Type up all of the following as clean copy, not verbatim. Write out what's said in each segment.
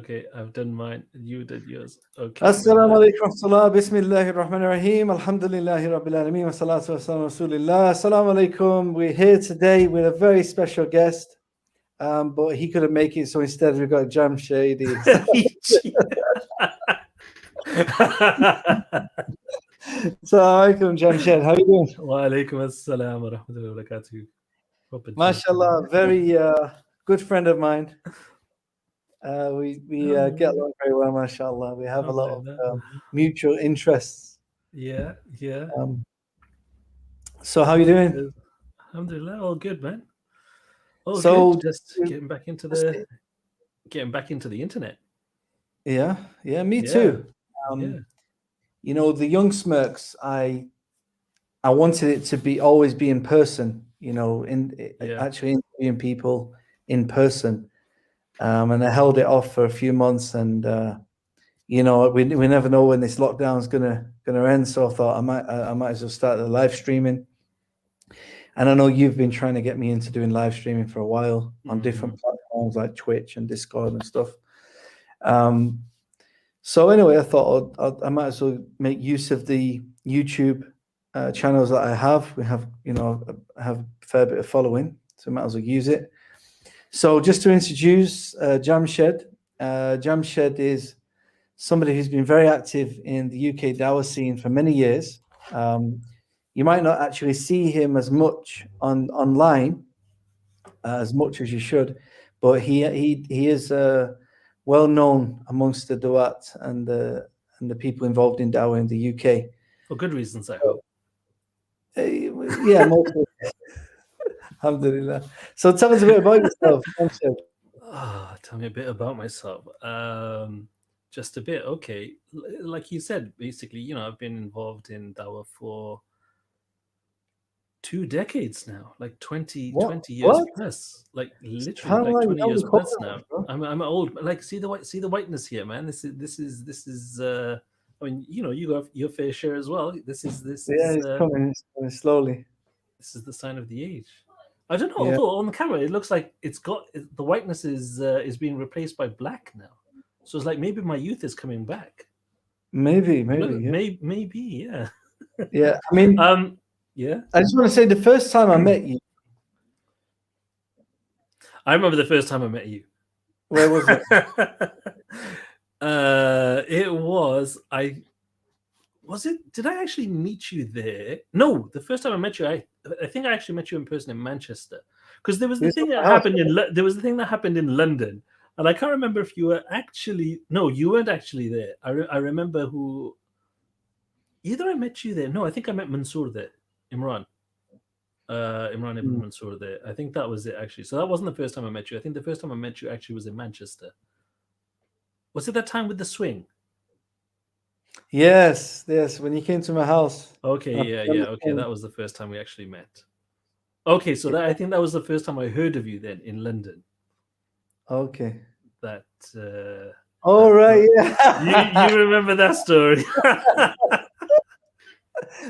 Okay, I've done mine. You did yours. Okay. Assalamu alaikum wa rahmatullah. Bismillahir Rahmanir Rahim. Alhamdulillahi Rabbil Alameen. Wa salatu wa salam Rasulillah. Assalamu alaikum. We're here today with a very special guest, but he couldn't make it, so instead we've got Jamshed. Assalamu alaikum, Jamshed. How are you doing? Wa alaikum assalam wa rahmatullahi wa barakatuh. MashaAllah, very good friend of mine. We get along very well, mashallah. We have a lot of mutual interests. Yeah. So how are you doing? Alhamdulillah, all good, man. All So good. Just getting back into the internet. Yeah, me too. You know, the young Smirks, I wanted it to be always be in person, you know, actually interviewing people in person. And I held it off for a few months, and you know, we never know when this lockdown is gonna end. So I thought I might as well start the live streaming. And I know you've been trying to get me into doing live streaming for a while on different platforms like Twitch and Discord and stuff. So anyway, I thought I might as well make use of the YouTube channels that I have. We have, you know, have a fair bit of following, so I might as well use it. So just to introduce Jamshed. Jamshed is somebody who's been very active in the UK Dawah scene for many years. You might not actually see him as much online, as much as you should, but he is well known amongst the Duat and the people involved in Dawah in the UK. For good reasons, I hope. Yeah, mostly. Alhamdulillah. So tell us a bit about yourself. Tell me a bit about myself. Just a bit. Okay. Like you said, basically, you know, I've been involved in Dawah for 2 decades now, like 20 years plus, like literally like 20 years plus now. I'm old. Like, see the whiteness here, man. This is I mean, you know, you got your fair share as well. This is it's coming slowly. This is the sign of the age. I don't know. Yeah. Although on the camera it looks like the whiteness is being replaced by black now. So it's like maybe my youth is coming back. Maybe. Yeah. Yeah. I mean, yeah. I just want to say the first time I met you. I remember the first time I met you. Where was it? It was did I actually meet you there? No, the first time I met you, I think I actually met you in person in Manchester, because there was the thing that happened in London, and I can't remember if you were actually. No, you weren't actually there. I remember who. Either I met you there. No, I think I met Mansoor there. Imran ibn Mansoor there. I think that was it actually. So that wasn't the first time I met you. I think the first time I met you actually was in Manchester. Was it that time with the swing? Yes, when you came to my house. Okay, yeah. Okay, that was the first time we actually met. Okay, so I think that was the first time I heard of you then in London. Okay. That. Oh, right, yeah. You remember that story?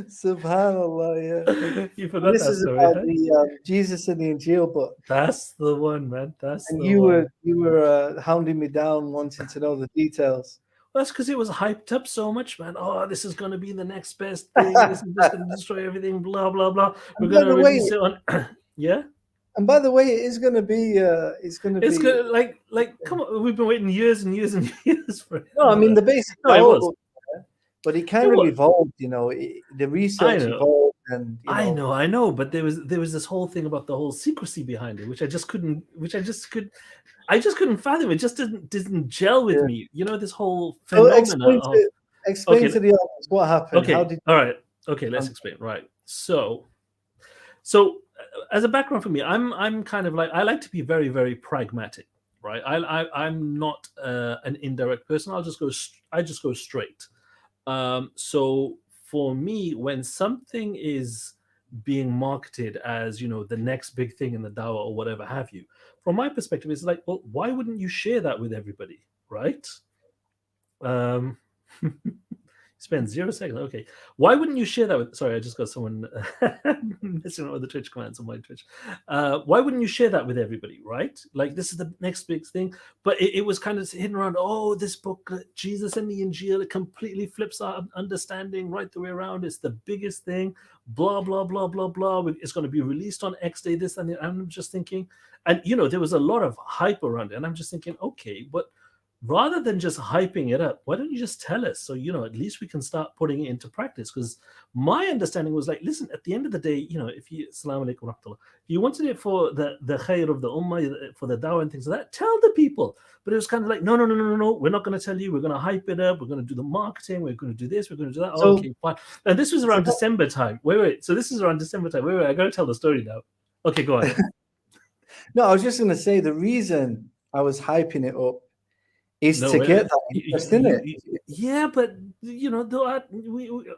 Subhanallah, yeah. You forgot this that is story, about huh? the Jesus in the Injil book. That's the one, man. You were hounding me down, wanting to know the details. Well, that's because it was hyped up so much, man. Oh, this is going to be the next best thing. This is just going to destroy everything. Blah blah blah. We're going to release it on. Yeah. And by the way, it is going to be. It's going to like. Come on, we've been waiting years and years and years for it. No, I mean the basic. No, it was. But it kind of evolved, you know. The research evolved, and I know. But there was this whole thing about the whole secrecy behind it, which I just couldn't fathom. It just didn't gel with me. You know, this whole phenomenon. Explain to the audience what happened. Okay. All right. Okay, let's explain. Right. So as a background for me, I'm kind of like, I like to be very, very pragmatic, right? I'm not an indirect person. I just go straight. So for me, when something is being marketed as, you know, the next big thing in the Dawah or whatever have you, from my perspective, it's like, well, why wouldn't you share that with everybody, right? Spend 0 seconds. Okay. Why wouldn't you share that with? Sorry, I just got someone messing up with the Twitch commands on my Twitch. Why wouldn't you share that with everybody, right? Like, this is the next big thing. But it was kind of hidden around, oh, this book, Jesus and the Injil, it completely flips our understanding right the way around. It's the biggest thing, blah, blah, blah, blah, blah. It's going to be released on X day, this and that. I'm just thinking, and, there was a lot of hype around it. And I'm just thinking, okay, but rather than just hyping it up, why don't you just tell us? So, at least we can start putting it into practice. Because my understanding was like, listen, at the end of the day, if you, Assalamu alaikum rahmatullah, if you wanted it for the khair of the ummah, for the dawah and things like that, tell the people. But it was kind of like, no, we're not going to tell you. We're going to hype it up. We're going to do the marketing. We're going to do this. We're going to do that. So, okay, fine. And this was around December time. Wait. So this is around December time. Wait. I got to tell the story now. Okay, go on. No, I was just going to say the reason I was hyping it up is to get that interest in it. Yeah, but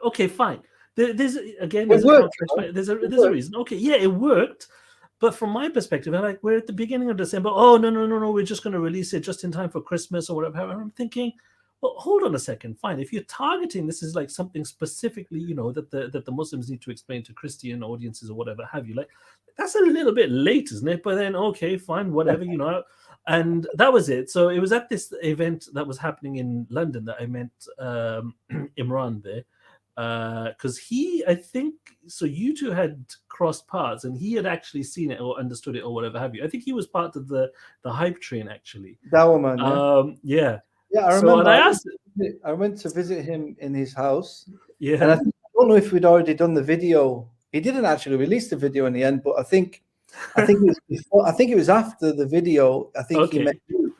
okay, fine. There's a reason. Okay, yeah, it worked. But from my perspective, I'm like, we're at the beginning of December. Oh, no, we're just going to release it just in time for Christmas or whatever. And I'm thinking, well, hold on a second. Fine, if you're targeting this is like something specifically, that the Muslims need to explain to Christian audiences or whatever have you, like that's a little bit late, isn't it? But then, okay, fine, whatever, And that was it. So it was at this event that was happening in London that I met Imran there. Because I think, so you two had crossed paths and he had actually seen it or understood it or whatever have you. I think he was part of the hype train, actually. Dawah man, yeah. Yeah, I remember. I went to visit him in his house. Yeah. And I don't know if we'd already done the video. He didn't actually release the video in the end, but I think it was before, I think it was after the video. I think he met you.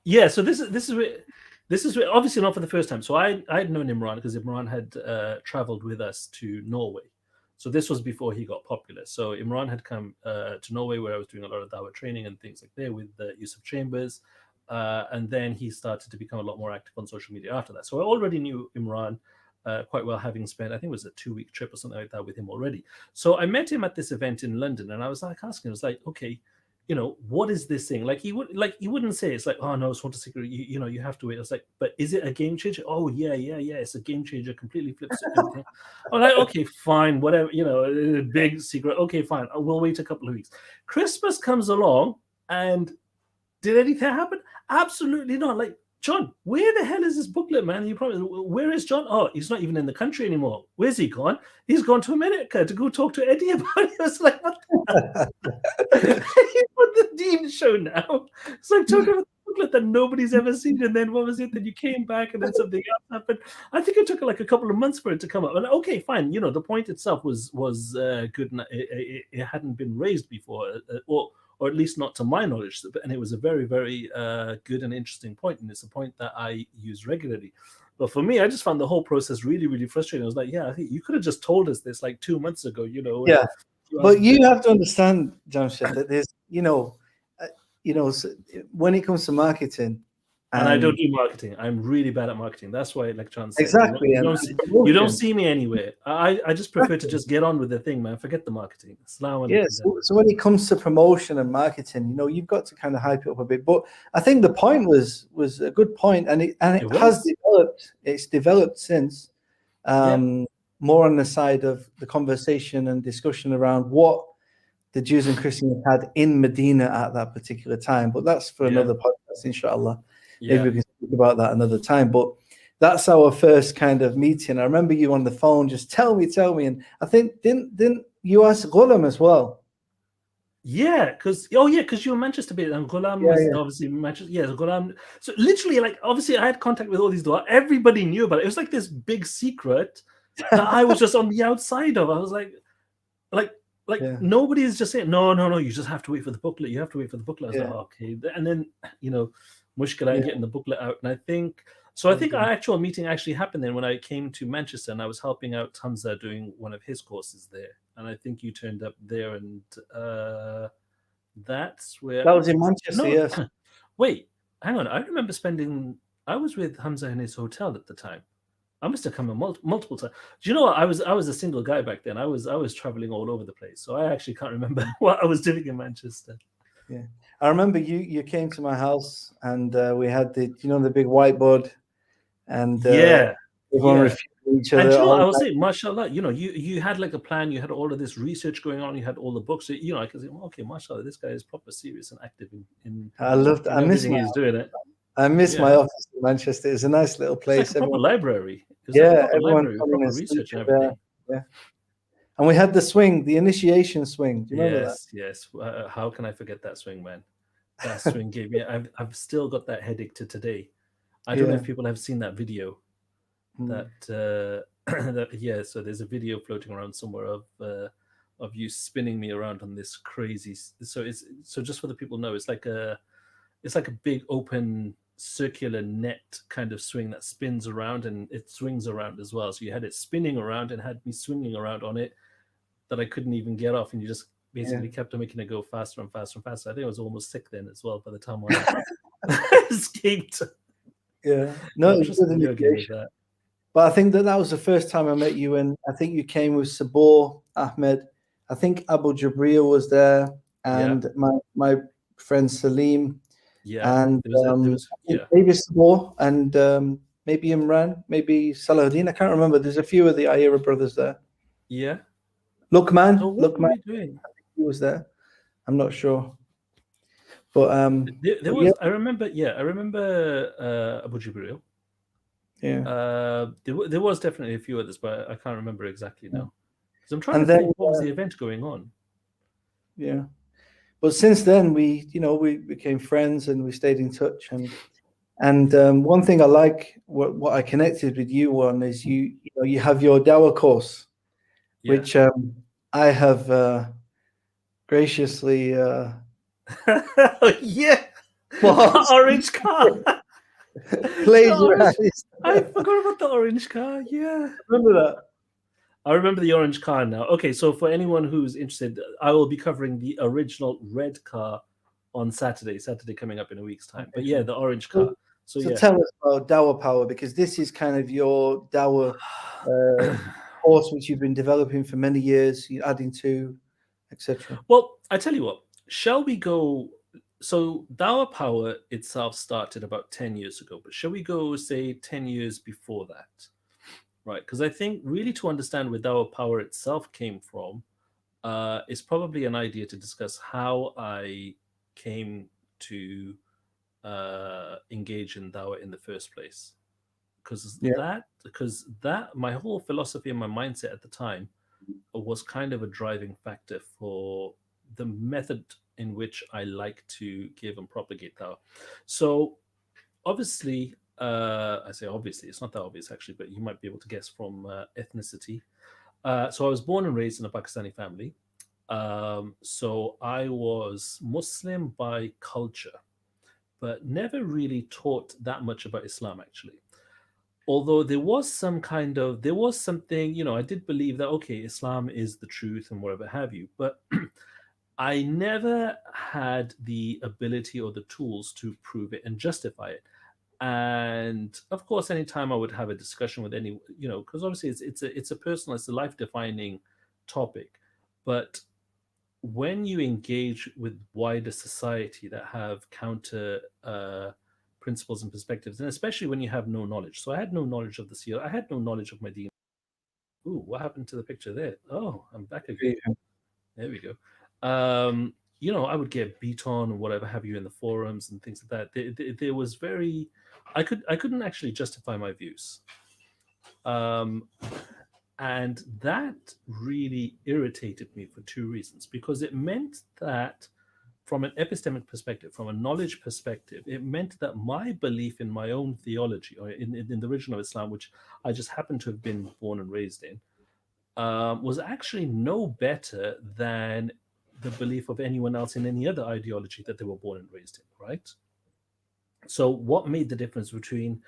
Yeah, so this is where, obviously not for the first time. So I'd known Imran because Imran had traveled with us to Norway. So this was before he got popular. So Imran had come to Norway where I was doing a lot of dawah training and things like that with Yusuf Chambers. And then he started to become a lot more active on social media after that. So I already knew Imran quite well, having spent, I think it was a 2-week trip or something like that with him already. So I met him at this event in London and I was like asking, I was like, okay, what is this thing? Like he wouldn't say it's like, oh no, it's not a secret. You have to wait. I was like, but is it a game changer? Oh yeah. It's a game changer. Completely flips everything. I'm like, okay, fine, whatever. Big secret. Okay, fine. We'll wait a couple of weeks. Christmas comes along, and did anything happen? Absolutely not. Like, John, where the hell is this booklet, man? You probably, where is John? Oh, he's not even in the country anymore. Where's he gone? He's gone to America to go talk to Eddie about it. I was like, what the He put the Dean show now. It's like talking about the booklet that nobody's ever seen. And then what was it? Then you came back and then something else happened. I think it took like a couple of months for it to come up. And okay, fine. The point itself was good. And it hadn't been raised before, or at least not to my knowledge. And it was a very, very good and interesting point. And it's a point that I use regularly. But for me, I just found the whole process really, really frustrating. I was like, yeah, I think you could have just told us this like 2 months ago, Yeah. But you have to understand, Jamshed, that there's, when it comes to marketing, and I don't do marketing. I'm really bad at marketing. That's why, like John said, exactly. You don't see me anywhere. I just prefer to just get on with the thing, man. Forget the marketing. Yes. So when it comes to promotion and marketing, you've got to kind of hype it up a bit. But I think the point was a good point, and it has developed. It's developed since. More on the side of the conversation and discussion around what the Jews and Christians had in Medina at that particular time. But that's for another podcast, inshallah. Maybe we can speak about that another time. But that's our first kind of meeting. I remember you on the phone, just tell me. And I think, didn't you ask Ghulam as well? Yeah, because you were Manchester based, and Ghulam was obviously Manchester. Yeah, Ghulam. So literally, like, obviously, I had contact with all these dawah. Everybody knew about it. It was like this big secret that I was just on the outside of. I was like nobody is just saying no. You just have to wait for the booklet. You have to wait for the booklet. I was like, okay, and then Mushkila getting the booklet out, and I think our actual meeting actually happened then when I came to Manchester and I was helping out Hamza doing one of his courses there, and I think you turned up there, and that's where that was in Manchester. Yes. Wait, hang on. I remember I was with Hamza in his hotel at the time. I must have come multiple times. Do you know what? I was a single guy back then. I was traveling all over the place, so I actually can't remember what I was doing in Manchester. Yeah, I remember you came to my house and we had the big whiteboard, and everyone Yeah. refuting each And other. you know, I all will that. say, mashallah, you had like a plan, you had all of this research going on, you had all the books. I can say, well, okay, mashallah, this guy is proper serious and active in I miss everything my he's doing. It. my Yeah. office in Manchester. It's a nice little It's like a place. proper Everyone, library. It's like a yeah, proper everyone library with coming proper and sleep research and in there. everything. Yeah, and we had the swing, the initiation swing. Do you remember that? Yes. How can I forget that swing, man? That swing gave me. I've still got that headache to today. I don't know Yeah. if people have seen that video. That So there's a video floating around somewhere of you spinning me around on this crazy. So just for the people know, it's like a big open circular net kind of swing that spins around and it swings around as well. So you had it spinning around and had me swinging around on it that I couldn't even get off, and you just basically kept on making it go faster and faster and faster. I think I was almost sick then as well by the time I escaped. Yeah, no, it was Just good joking with initiation. that. But I think that was the first time I met you, and I think you came with Sabor Ahmed. I think Abu Jabril was there, and my friend Salim, Yeah, and there was I think maybe Sabor, and maybe Imran, maybe Salahuddin. I can't remember. There's a few of the Ayera brothers there. Yeah. Lukman, So what were we doing? he was there. I'm not sure, but there was. I remember. Yeah, I remember Abu Jibril. Yeah. There was definitely a few others, but I can't remember exactly now. Because I'm trying And to then, think what was the event going on. Yeah, but since then we became friends and we stayed in touch. And one thing I like, what I connected with you on, is you have your Dawah course, which I have graciously Yeah, the orange car. plagiarized. I forgot about the orange car. Yeah, Remember that? I remember the orange car now. Okay, so for anyone who's interested, I will be covering the original red car on Saturday coming up in a week's time. But yeah, the orange car. So yeah. Tell us about Dawah Power, because this is kind of your Dawah course which you've been developing for many years, adding to, etc. Well, I tell you what, shall we go? So Dawah Power itself started about 10 years ago, but shall we go, say, 10 years before that? Right, because I think really to understand where Dawah Power itself came from is probably an idea to discuss how I came to engage in Dawah in the first place. Because that my whole philosophy and my mindset at the time was kind of a driving factor for the method in which I like to give and propagate Dawah. So obviously, I say obviously, it's not that obvious actually, but you might be able to guess from ethnicity. So I was born and raised in a Pakistani family. So I was Muslim by culture, but never really taught that much about Islam actually. Although there was something, I did believe that, okay, Islam is the truth and whatever have you, but I never had the ability or the tools to prove it and justify it. And of course, anytime I would have a discussion with any, because obviously it's a personal, it's a life-defining topic, but when you engage with wider society that have counter principles and perspectives, and especially when you have no knowledge. So I had no knowledge of the seal. I had no knowledge of my deen. Ooh, what happened to the picture there? Oh, I'm back again. There we go. I would get beat on or whatever have you in the forums and things like that. There was I couldn't actually justify my views. And that really irritated me for two reasons, because it meant that from an epistemic perspective, from a knowledge perspective, it meant that my belief in my own theology, or in the religion of Islam, which I just happened to have been born and raised in, was actually no better than the belief of anyone else in any other ideology that they were born and raised in, right? So what made the difference between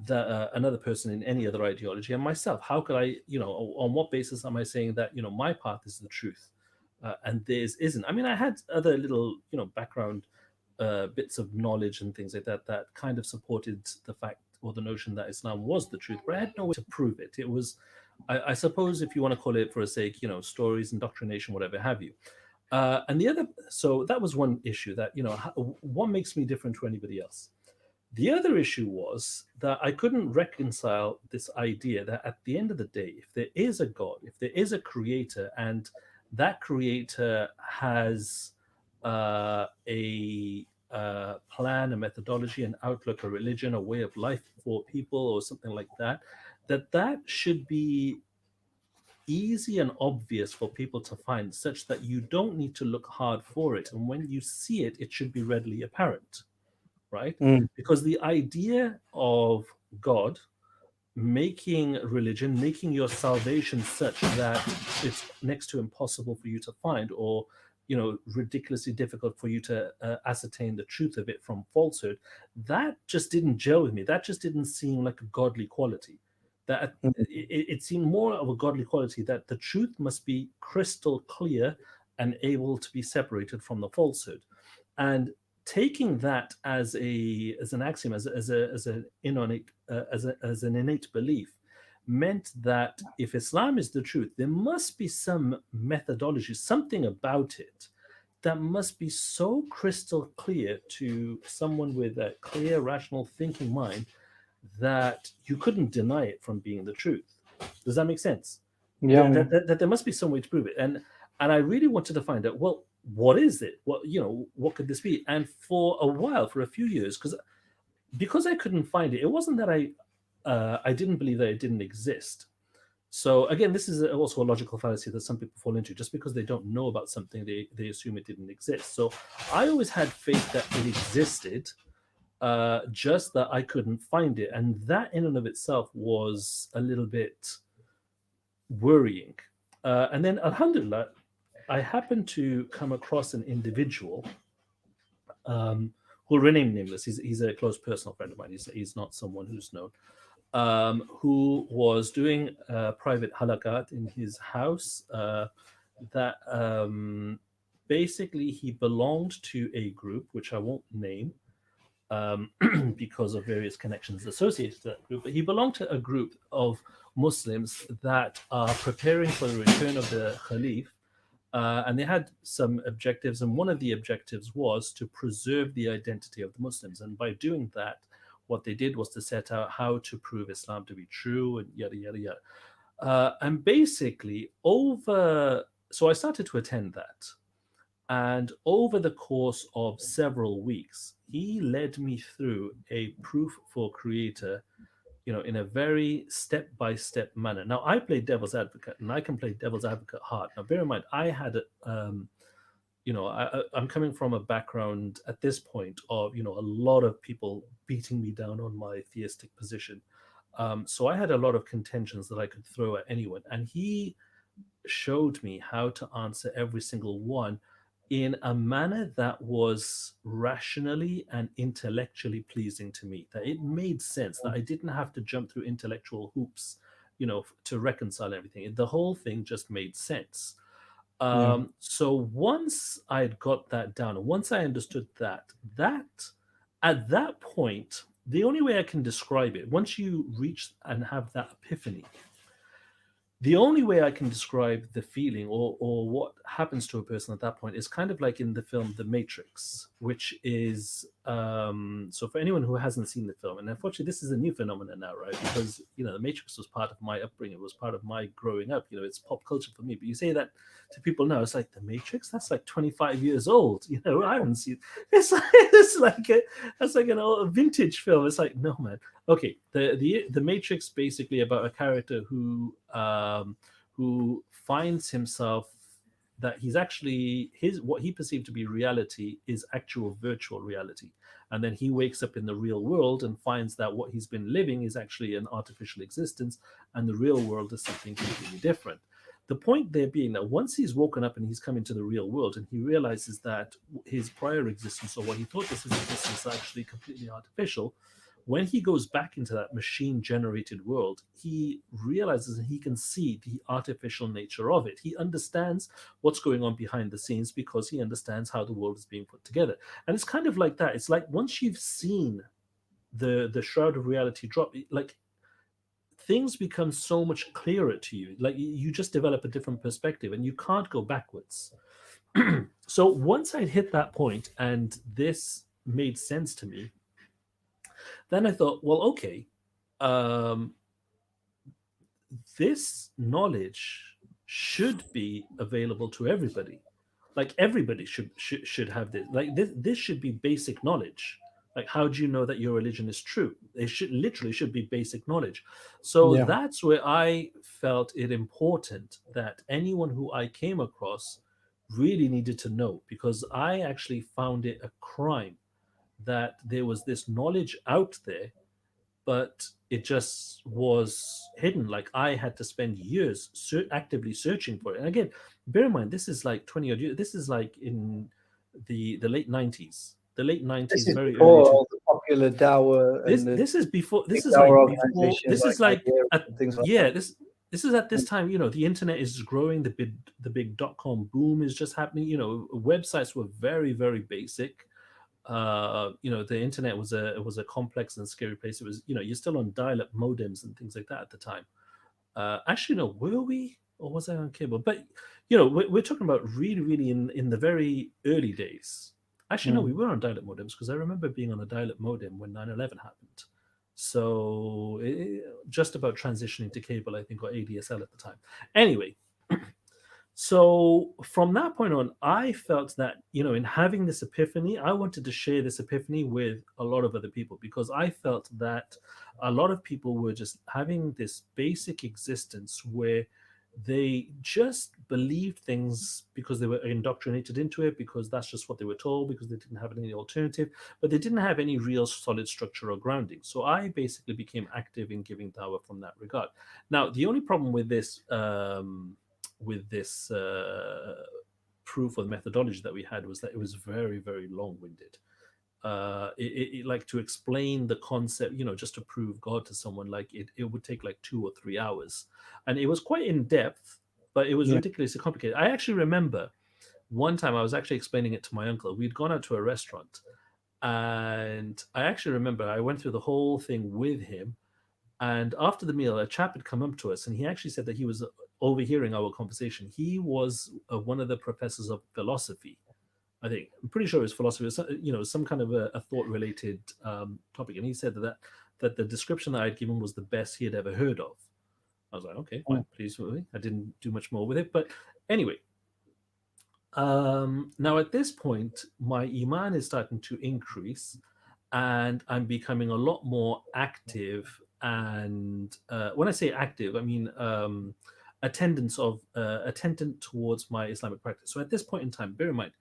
another person in any other ideology and myself? How could I, on what basis am I saying that, my path is the truth? And theirs isn't. I mean, I had other little, background bits of knowledge and things like that kind of supported the fact or the notion that Islam was the truth, but I had no way to prove it. It was, I suppose, if you want to call it for a sake, stories, indoctrination, whatever have you. And the other, so that was one issue that, what makes me different to anybody else? The other issue was that I couldn't reconcile this idea that at the end of the day, if there is a God, if there is a creator, and that creator has a plan, a methodology, an outlook, a religion, a way of life for people, or something like that, that should be easy and obvious for people to find, such that you don't need to look hard for it. And when you see it, it should be readily apparent, right? Mm. Because the idea of God making religion, making your salvation such that it's next to impossible for you to find, or ridiculously difficult for you to ascertain the truth of it from falsehood, that just didn't gel with me. That just didn't seem like a godly quality. That it seemed more of a godly quality, that the truth must be crystal clear and able to be separated from the falsehood. And taking that as an axiom, as an innate belief, meant that if Islam is the truth, there must be some methodology, something about it that must be so crystal clear to someone with a clear, rational thinking mind that you couldn't deny it from being the truth. Does that make sense? Yeah. That there must be some way to prove it. And I really wanted to find out, well, what is it? What could this be? And for a while, for a few years, because I couldn't find it, it wasn't that I didn't believe that it didn't exist. So again, this is also a logical fallacy that some people fall into. Just because they don't know about something, they assume it didn't exist. So I always had faith that it existed, just that I couldn't find it. And that in and of itself was a little bit worrying. And then, alhamdulillah, I happened to come across an individual who will remain nameless. He's a close personal friend of mine. He's not someone who's known, who was doing private halakat in his house. That basically he belonged to a group, which I won't name because of various connections associated to that group. But he belonged to a group of Muslims that are preparing for the return of the Khalif. And they had some objectives, and one of the objectives was to preserve the identity of the Muslims. And by doing that, what they did was to set out how to prove Islam to be true, and yada, yada, yada. And basically, so I started to attend that. And over the course of several weeks, he led me through a proof for creator, in a very step-by-step manner. Now, I play devil's advocate, and I can play devil's advocate hard. Now, bear in mind, I had, I'm coming from a background at this point of, a lot of people beating me down on my theistic position. So I had a lot of contentions that I could throw at anyone. And he showed me how to answer every single one in a manner that was rationally and intellectually pleasing to me, that it made sense, that I didn't have to jump through intellectual hoops, to reconcile everything. The whole thing just made sense. So once I had got that down, and once I understood that at that point, the only way I can describe it, once you reach and have that epiphany, the only way I can describe the feeling or what happens to a person at that point is kind of like in the film The Matrix, which is, so for anyone who hasn't seen the film, and unfortunately this is a new phenomenon now, right? Because, The Matrix was part of my upbringing, it was part of my growing up, it's pop culture for me. But you say that to people now, it's like, The Matrix? That's like 25 years old, I haven't seen it. That's like an old vintage film. It's like, no, man. Okay, the Matrix basically about a character who finds himself that he's actually what he perceived to be reality is actual virtual reality, and then he wakes up in the real world and finds that what he's been living is actually an artificial existence, and the real world is something completely different. The point there being that once he's woken up and he's come into the real world and he realizes that his prior existence, or what he thought was his existence, is actually completely artificial. When he goes back into that machine-generated world, he realizes and he can see the artificial nature of it. He understands what's going on behind the scenes because he understands how the world is being put together. And it's kind of like that. It's like once you've seen the shroud of reality drop, like things become so much clearer to you. Like you just develop a different perspective and you can't go backwards. So once I'd hit that point and this made sense to me, Then I thought, well, okay, um, this knowledge should be available to everybody. Like everybody should have this. Like this should be basic knowledge. Like how do you know that your religion is true? It should literally should be basic knowledge. So Yeah. that's where I felt it important that anyone who I came across really needed to know, because I actually found it a crime that there was this knowledge out there, but it just was hidden. Like I had to spend years actively searching for it. And again, bear in mind, this is like 20 odd years. This is like in the late 90s, the late This 90s, is very early before to all the popular Dawah this. and the This is before. big This is Dawah like before. organizations This like is like Nigeria at, and things like yeah. that. This is at this time. The internet is growing. The big dot-com boom is just happening. Websites were very very basic. The internet was a complex and scary place. It was, you're still on dial-up modems and things like that at the time. Actually, no, were we, or was I on cable? But we're talking about really, really in the very early days. Actually, no, we were on dial-up modems, because I remember being on a dial-up modem when 9/11 happened. So just about transitioning to cable, I think, or ADSL at the time. Anyway, so from that point on, I felt that, in having this epiphany, I wanted to share this epiphany with a lot of other people, because I felt that a lot of people were just having this basic existence where they just believed things because they were indoctrinated into it, because that's just what they were told, because they didn't have any alternative, but they didn't have any real solid structure or grounding. So I basically became active in giving dawah from that regard. Now, the only problem with this proof or methodology that we had was that it was very very long-winded. Like to explain the concept, just to prove God to someone, like it would take like 2 or 3 hours, and it was quite in depth, but it was Yeah. ridiculously complicated. I actually remember one time I was actually explaining it to my uncle. We'd gone out to a restaurant, and I actually remember I went through the whole thing with him. And after the meal, a chap had come up to us, and he actually said that he was overhearing our conversation. He was one of the professors of philosophy. I think I'm pretty sure it was philosophy, some kind of a thought-related topic. And he said that the description that I'd given was the best he had ever heard of. I was like, okay, fine, please. I didn't do much more with it, but anyway. Now at this point, my iman is starting to increase, and I'm becoming a lot more active. And when I say active, I mean attendant towards my Islamic practice. So at this point in time, bear in mind,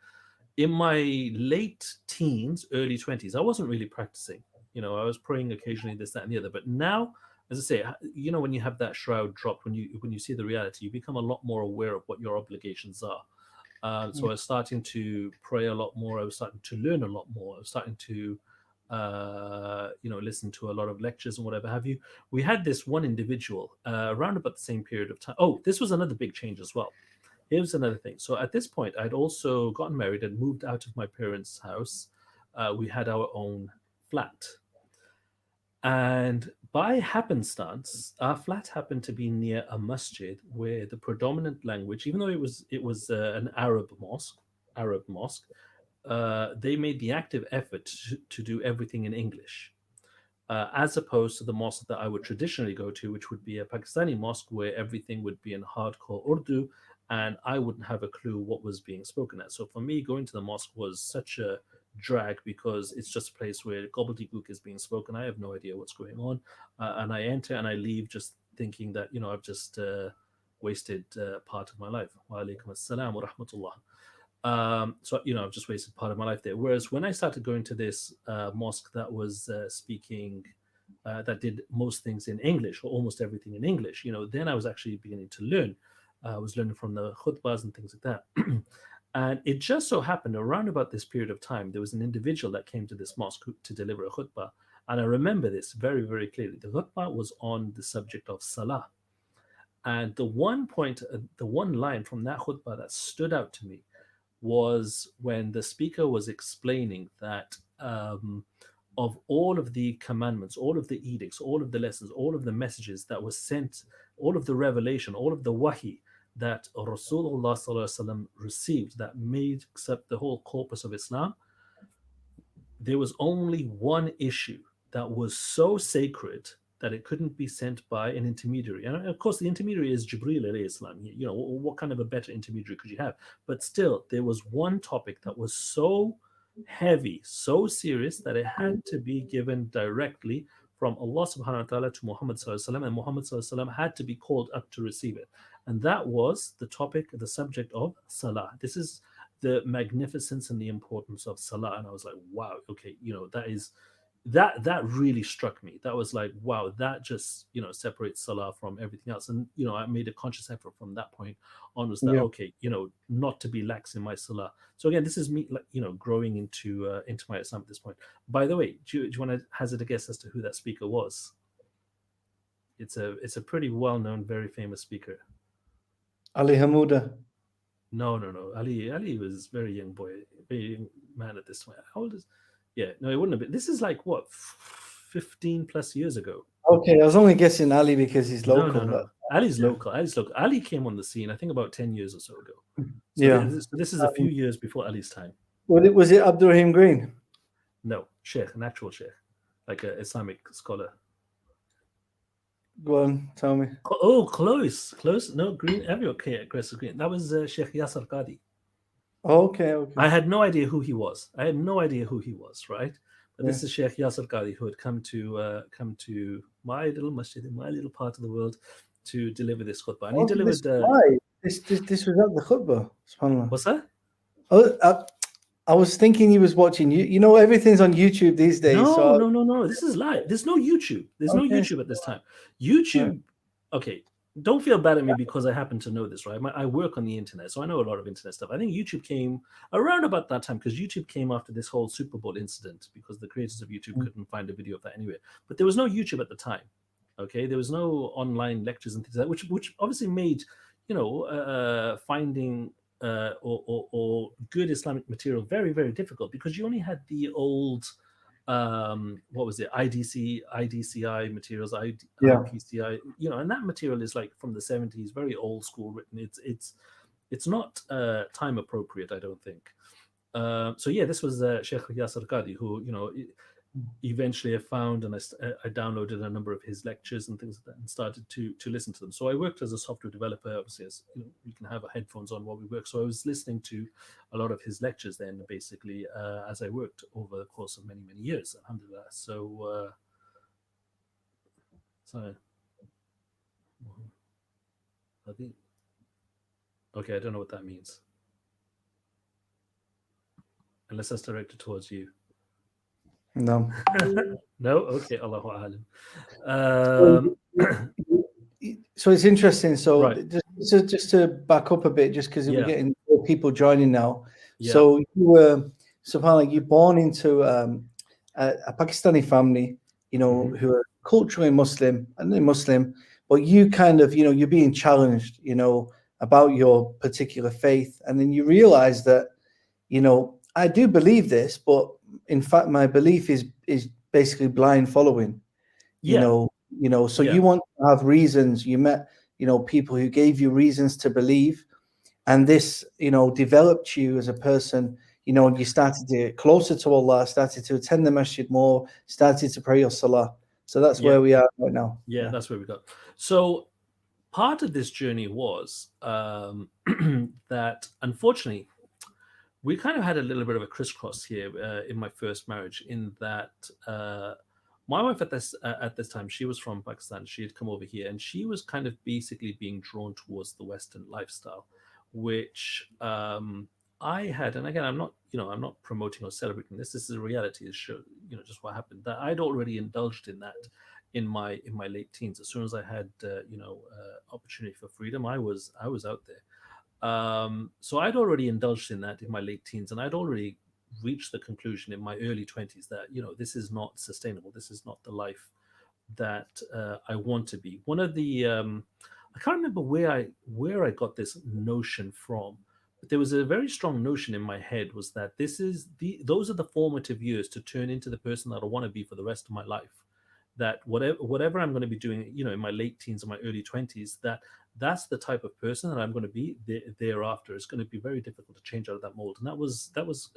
in my late teens, early 20s, I wasn't really practicing. I was praying occasionally, this, that, and the other. But now, as I say, when you have that shroud dropped, when you see the reality, you become a lot more aware of what your obligations are. So I was starting to pray a lot more. I was starting to learn a lot more. I was starting to, listen to a lot of lectures and whatever have you. We had this one individual around about the same period of time. Oh, this was another big change as well. Here's another thing. So at this point, I'd also gotten married and moved out of my parents' house. We had our own flat. And by happenstance, our flat happened to be near a masjid where the predominant language, even though it was an Arab mosque, they made the active effort to do everything in English, as opposed to the mosque that I would traditionally go to, which would be a Pakistani mosque where everything would be in hardcore Urdu, and I wouldn't have a clue what was being spoken at. So for me, going to the mosque was such a drag, because it's just a place where gobbledygook is being spoken. I have no idea what's going on, and I enter and I leave just thinking that I've just wasted part of my life. Wa alaikum assalam wa rahmatullah. So I've just wasted part of my life there. Whereas when I started going to this mosque that was speaking, that did most things in English, or almost everything in English, then I was actually beginning to learn. I was learning from the khutbahs and things like that. And it just so happened around about this period of time, there was an individual that came to this mosque to deliver a khutbah. And I remember this very, very clearly. The khutbah was on the subject of salah. And the one line from that khutbah that stood out to me was when the speaker was explaining that of all of the commandments, all of the edicts, all of the lessons, all of the messages that were sent, all of the revelation, all of the wahi that Rasulullah received, that makes up the whole corpus of Islam, there was only one issue that was so sacred that it couldn't be sent by an intermediary. And of course, the intermediary is Jibreel alayhi salam. You know, what kind of a better intermediary could you have? But still, there was one topic that was so heavy, so serious that it had to be given directly from Allah subhanahu wa ta'ala to Muhammad sallallahu alaihi wasallam, and Muhammad sallallahu alaihi wasallam had to be called up to receive it. And that was the topic, the subject of Salah. This is the magnificence and the importance of Salah. And I was like, wow, okay, you know, that really struck me. That was like, wow, that just, you know, separates Salah from everything else. And, you know, I made a conscious effort from that point onwards that, okay, you know, not to be lax in my Salah. So again, this is me, like, you know, growing into my Islam at this point. By the way, do you want to hazard a guess as to who that speaker was? It's a pretty well-known, very famous speaker. Ali Hamuda. No. Ali was a very young boy, very young man at this point. How old is? Yeah, no, it wouldn't have been. This is like what, 15 plus years ago. Okay, I was only guessing Ali because he's local. No. Ali's local. Ali came on the scene, I think, about 10 years or so ago. So this is a few years before Ali's time. Was it Abdurrahim Green? No, Sheikh, an actual Sheikh, like an Islamic scholar. Go on, tell me. Oh, close. No, Green. Okay, aggressive Green. That was Sheikh Yasser Qadi. Okay. I had no idea who he was. Right? But this is Sheikh Yasser Qadi, who had come to my little masjid in my little part of the world to deliver this khutbah. And he delivered. This was at the khutbah. SubhanAllah. What's that? Oh, I was thinking he was watching you. You know, everything's on YouTube these days. No. This is live. There's no YouTube. There's no YouTube at this time. YouTube. Okay. Don't feel bad at me because I happen to know this, right? I work on the internet, so I know a lot of internet stuff. I think YouTube came around about that time because YouTube came after this whole Super Bowl incident because the creators of YouTube couldn't find a video of that anywhere. But there was no YouTube at the time. Okay, there was no online lectures and things like that, which obviously made, you know, finding or good Islamic material very, very difficult because you only had the old what was it, IDCI materials, IPCI, you know, and that material is like from the 70s, very old school written. It's not time appropriate, I don't think. So yeah, this was Sheikh Yasser Qadi, who, you know, eventually I found and I downloaded a number of his lectures and things like that and started to listen to them. So I worked as a software developer, obviously, as you know, we can have headphones on while we work. So I was listening to a lot of his lectures then, basically, as I worked over the course of many, many years. Alhamdulillah. So, I think, okay, I don't know what that means. Unless that's directed towards you. No. No? Okay, Allahu A'lam. So it's interesting. So right. just to back up a bit, just because we're getting more people joining now. Yeah. So you were, subhanAllah, you're born into a Pakistani family, you know, who are culturally Muslim and they're Muslim, but you kind of, you know, you're being challenged, you know, about your particular faith. And then you realize that, you know, I do believe this, but in fact, my belief is basically blind following, you know, so you want to have reasons. You met, you know, people who gave you reasons to believe, and this, you know, developed you as a person, you know, and you started to get closer to Allah, started to attend the masjid more, started to pray your salah. So that's where we are right now. Yeah, that's where we got. So part of this journey was that, unfortunately, we kind of had a little bit of a crisscross here in my first marriage, in that my wife at this time, she was from Pakistan. She had come over here, and she was kind of basically being drawn towards the Western lifestyle, which I had. And again, I'm not promoting or celebrating this. This is a reality. It's sure, you know, just what happened. That I'd already indulged in that in my late teens. As soon as I had opportunity for freedom, I was out there. So I'd already indulged in that in my late teens, and I'd already reached the conclusion in my early 20s that, you know, this is not sustainable. This is not the life that I want to be. One of the I can't remember where I got this notion from, but there was a very strong notion in my head, was that those are the formative years to turn into the person that I want to be for the rest of my life. That whatever I'm going to be doing, you know, in my late teens and my early 20s, that that's the type of person that I'm going to be thereafter. It's going to be very difficult to change out of that mold, and that was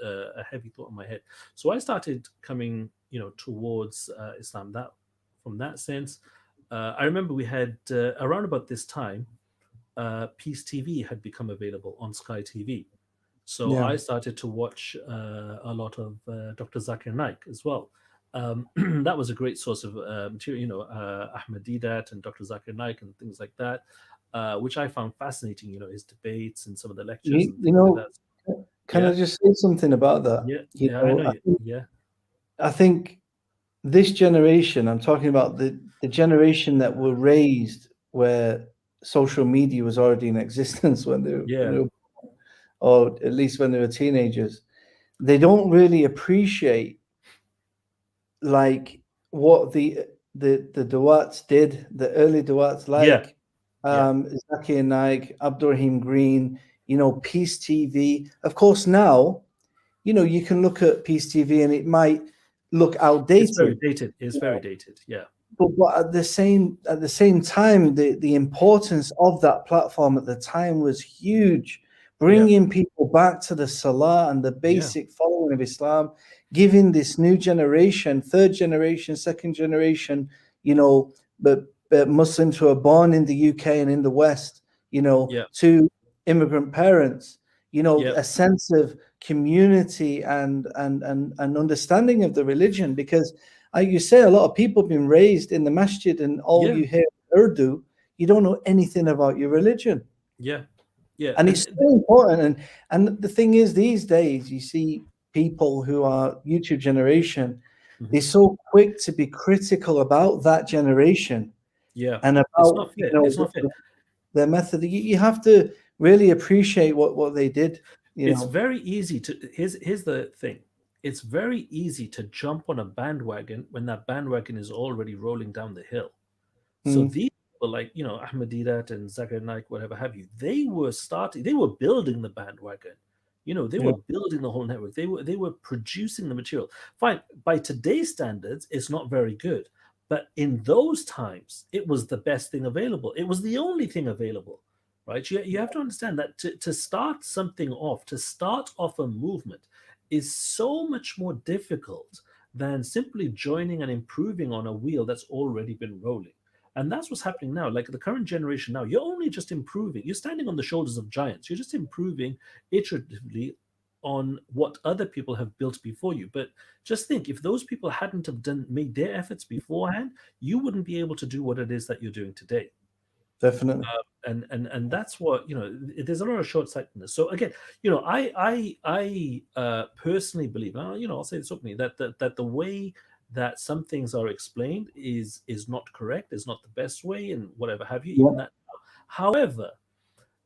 a heavy thought in my head. So I started coming, towards Islam that from that sense. I remember we had around about this time, Peace TV had become available on Sky TV. So Yeah. I started to watch a lot of Dr. Zakir Naik as well. That was a great source of material, Ahmed Didat and Dr. Zakir Naik and things like that, which I found fascinating, his debates and some of the lectures You, and you things like know, that. can I Yeah, just say something about that? yeah, yeah, I know you. Yeah, I think this generation, I'm talking about the generation that were raised where social media was already in existence when yeah, they were, or at least when they were teenagers, they don't really appreciate like what the Duats did, the early Duats, yeah, like yeah, Zakir Naik, Abdurrahim Green, Peace TV. Of course, now, you can look at Peace TV and it might look it's very outdated. dated. It's You very know, dated. Yeah, but at the same time, the importance of that platform at the time was huge, yeah, bringing people back to the Salah and the yeah, basic following of Islam, giving this new generation, third generation, second generation, you know, but Muslims who are born in the UK and in the West, yeah, to immigrant parents, yeah, a sense of community and understanding of the religion, because you say a lot of people have been raised in the masjid and all yeah, you hear is Urdu. You don't know anything about your religion. yeah, yeah, And and it's so important. And the thing is, these days, you see people who are YouTube generation, they're mhm, so quick to be critical about that generation yeah, and it's about, not fair. It's not fair. their method. You have to really appreciate what they did, you It's know. very easy to here's the thing. It's very easy to jump on a bandwagon when that bandwagon is already rolling down the hill. So Mm, these people like, Ahmadidat and Zakir Naik, whatever have you, they were building the bandwagon. They yeah, were building the whole network. They were producing the material. Fine. By today's standards, it's not very good. But in those times, it was the best thing available. It was the only thing available. Right? You have to understand that to start something off, to start off a movement is so much more difficult than simply joining and improving on a wheel that's already been rolling. And that's what's happening now. Like the current generation now, you're only just improving. You're standing on the shoulders of giants. You're just improving iteratively on what other people have built before you. But just think, if those people hadn't have made their efforts beforehand, you wouldn't be able to do what it is that you're doing today. definitely. And that's what there's a lot of short-sightedness. So again, I personally believe, I'll say this openly, that the way that some things are explained is not correct, is not the best way, and whatever have you, even Yeah. that. However,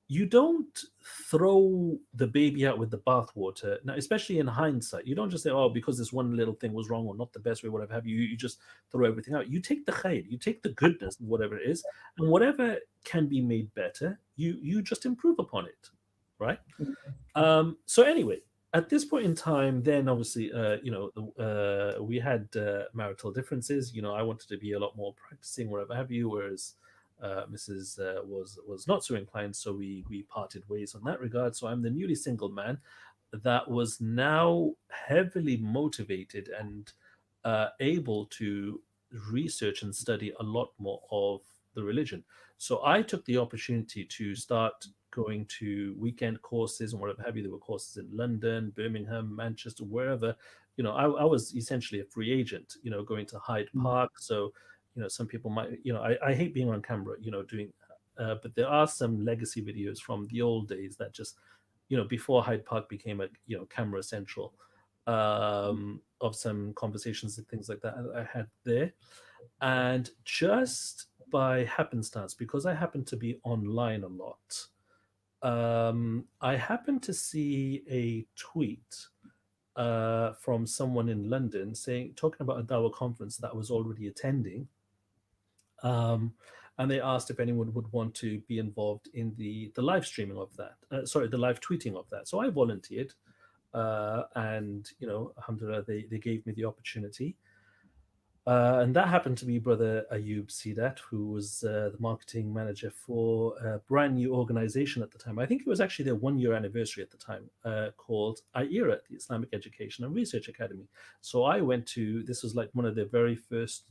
you don't throw the baby out with the bathwater. Now, especially in hindsight, you don't just say, "Oh, because this one little thing was wrong or not the best way, whatever have you." You just throw everything out. You take the khair, you take the goodness, whatever it is, and whatever can be made better, you just improve upon it, right? So anyway, at this point in time, then obviously, we had marital differences. I wanted to be a lot more practicing, whatever have you, whereas Mrs. Was not so inclined. So we parted ways on that regard. So I'm the newly single man that was now heavily motivated and able to research and study a lot more of the religion. So I took the opportunity to start going to weekend courses and whatever have you. There were courses in London, Birmingham, Manchester, wherever. I was essentially a free agent, going to Hyde Park. So, some people might, I hate being on camera, doing, but there are some legacy videos from the old days that just, before Hyde Park became a, camera central, of some conversations and things like that I had there. And just by happenstance, because I happen to be online a lot, I happened to see a tweet from someone in London talking about a Dawah conference that I was already attending. And they asked if anyone would want to be involved in the live streaming of that. The live tweeting of that. So I volunteered, and alhamdulillah, they gave me the opportunity. And that happened to be Brother Ayub Sidat, who was the marketing manager for a brand new organization at the time. I think it was actually their 1 year anniversary at the time, called IERA, the Islamic Education and Research Academy. So I went to, this was like one of the very first,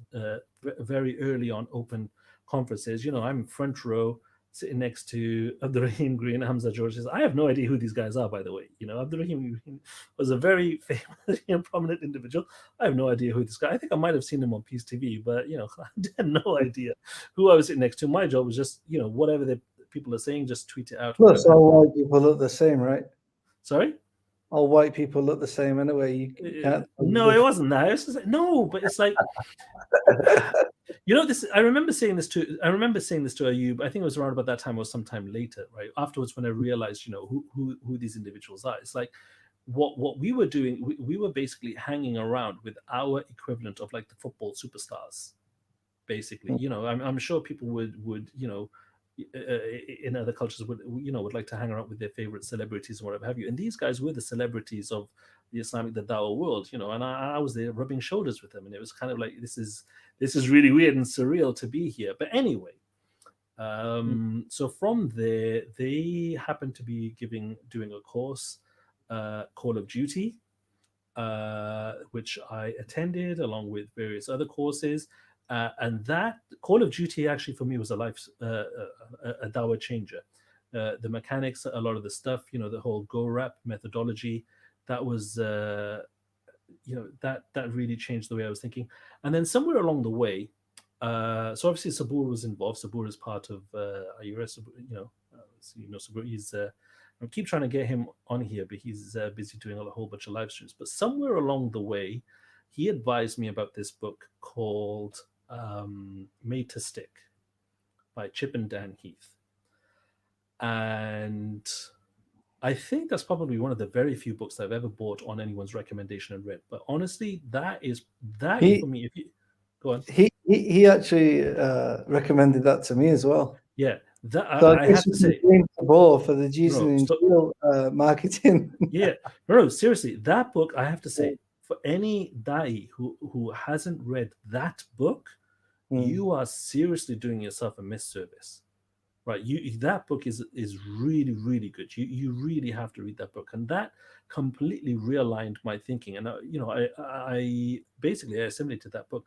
very early on open conferences. I'm front row, sitting next to Abdurrahim Green, Hamza George. I have no idea who these guys are, by the way. Abdurrahim Green was a very famous and prominent individual. I have no idea who this guy. I think I might have seen him on Peace TV, but I had no idea who I was sitting next to. My job was just whatever the people are saying, just tweet it out. Plus, all white people look the same, right? Sorry. All white people look the same anyway. You can't. No, it wasn't that. It was just like, no, but it's like. This. I remember saying this to Ayub. I think it was around about that time or sometime later, right? Afterwards, when I realized, who these individuals are. It's like what we were doing. We were basically hanging around with our equivalent of like the football superstars. Basically, I'm sure people would in other cultures would like to hang around with their favorite celebrities or whatever have you. And these guys were the celebrities of the Dawah world, and I was there rubbing shoulders with them, and it was kind of like this is really weird and surreal to be here. But anyway, so from there they happened to be doing a course, Call of Duty, which I attended along with various other courses. And that Call of Duty actually for me was a Dawah changer. The mechanics, a lot of the stuff, the whole Go Rap methodology, that was, that really changed the way I was thinking. And then somewhere along the way, so obviously Sabur was involved. Sabur is part of IURS, Sabur. He's, I keep trying to get him on here, but he's busy doing a whole bunch of live streams. But somewhere along the way, he advised me about this book called Made to Stick by Chip and Dan Heath. And I think that's probably one of the very few books I've ever bought on anyone's recommendation and read. But honestly, that for me. If you go on, he actually recommended that to me as well. Yeah, that so I have to say, for the Jesus marketing. Yeah, no, seriously, that book I have to say, for any da'i who hasn't read that book, you are seriously doing yourself a misservice. Right, that book is really, really good. You really have to read that book, and that completely realigned my thinking. And I basically assimilated that book,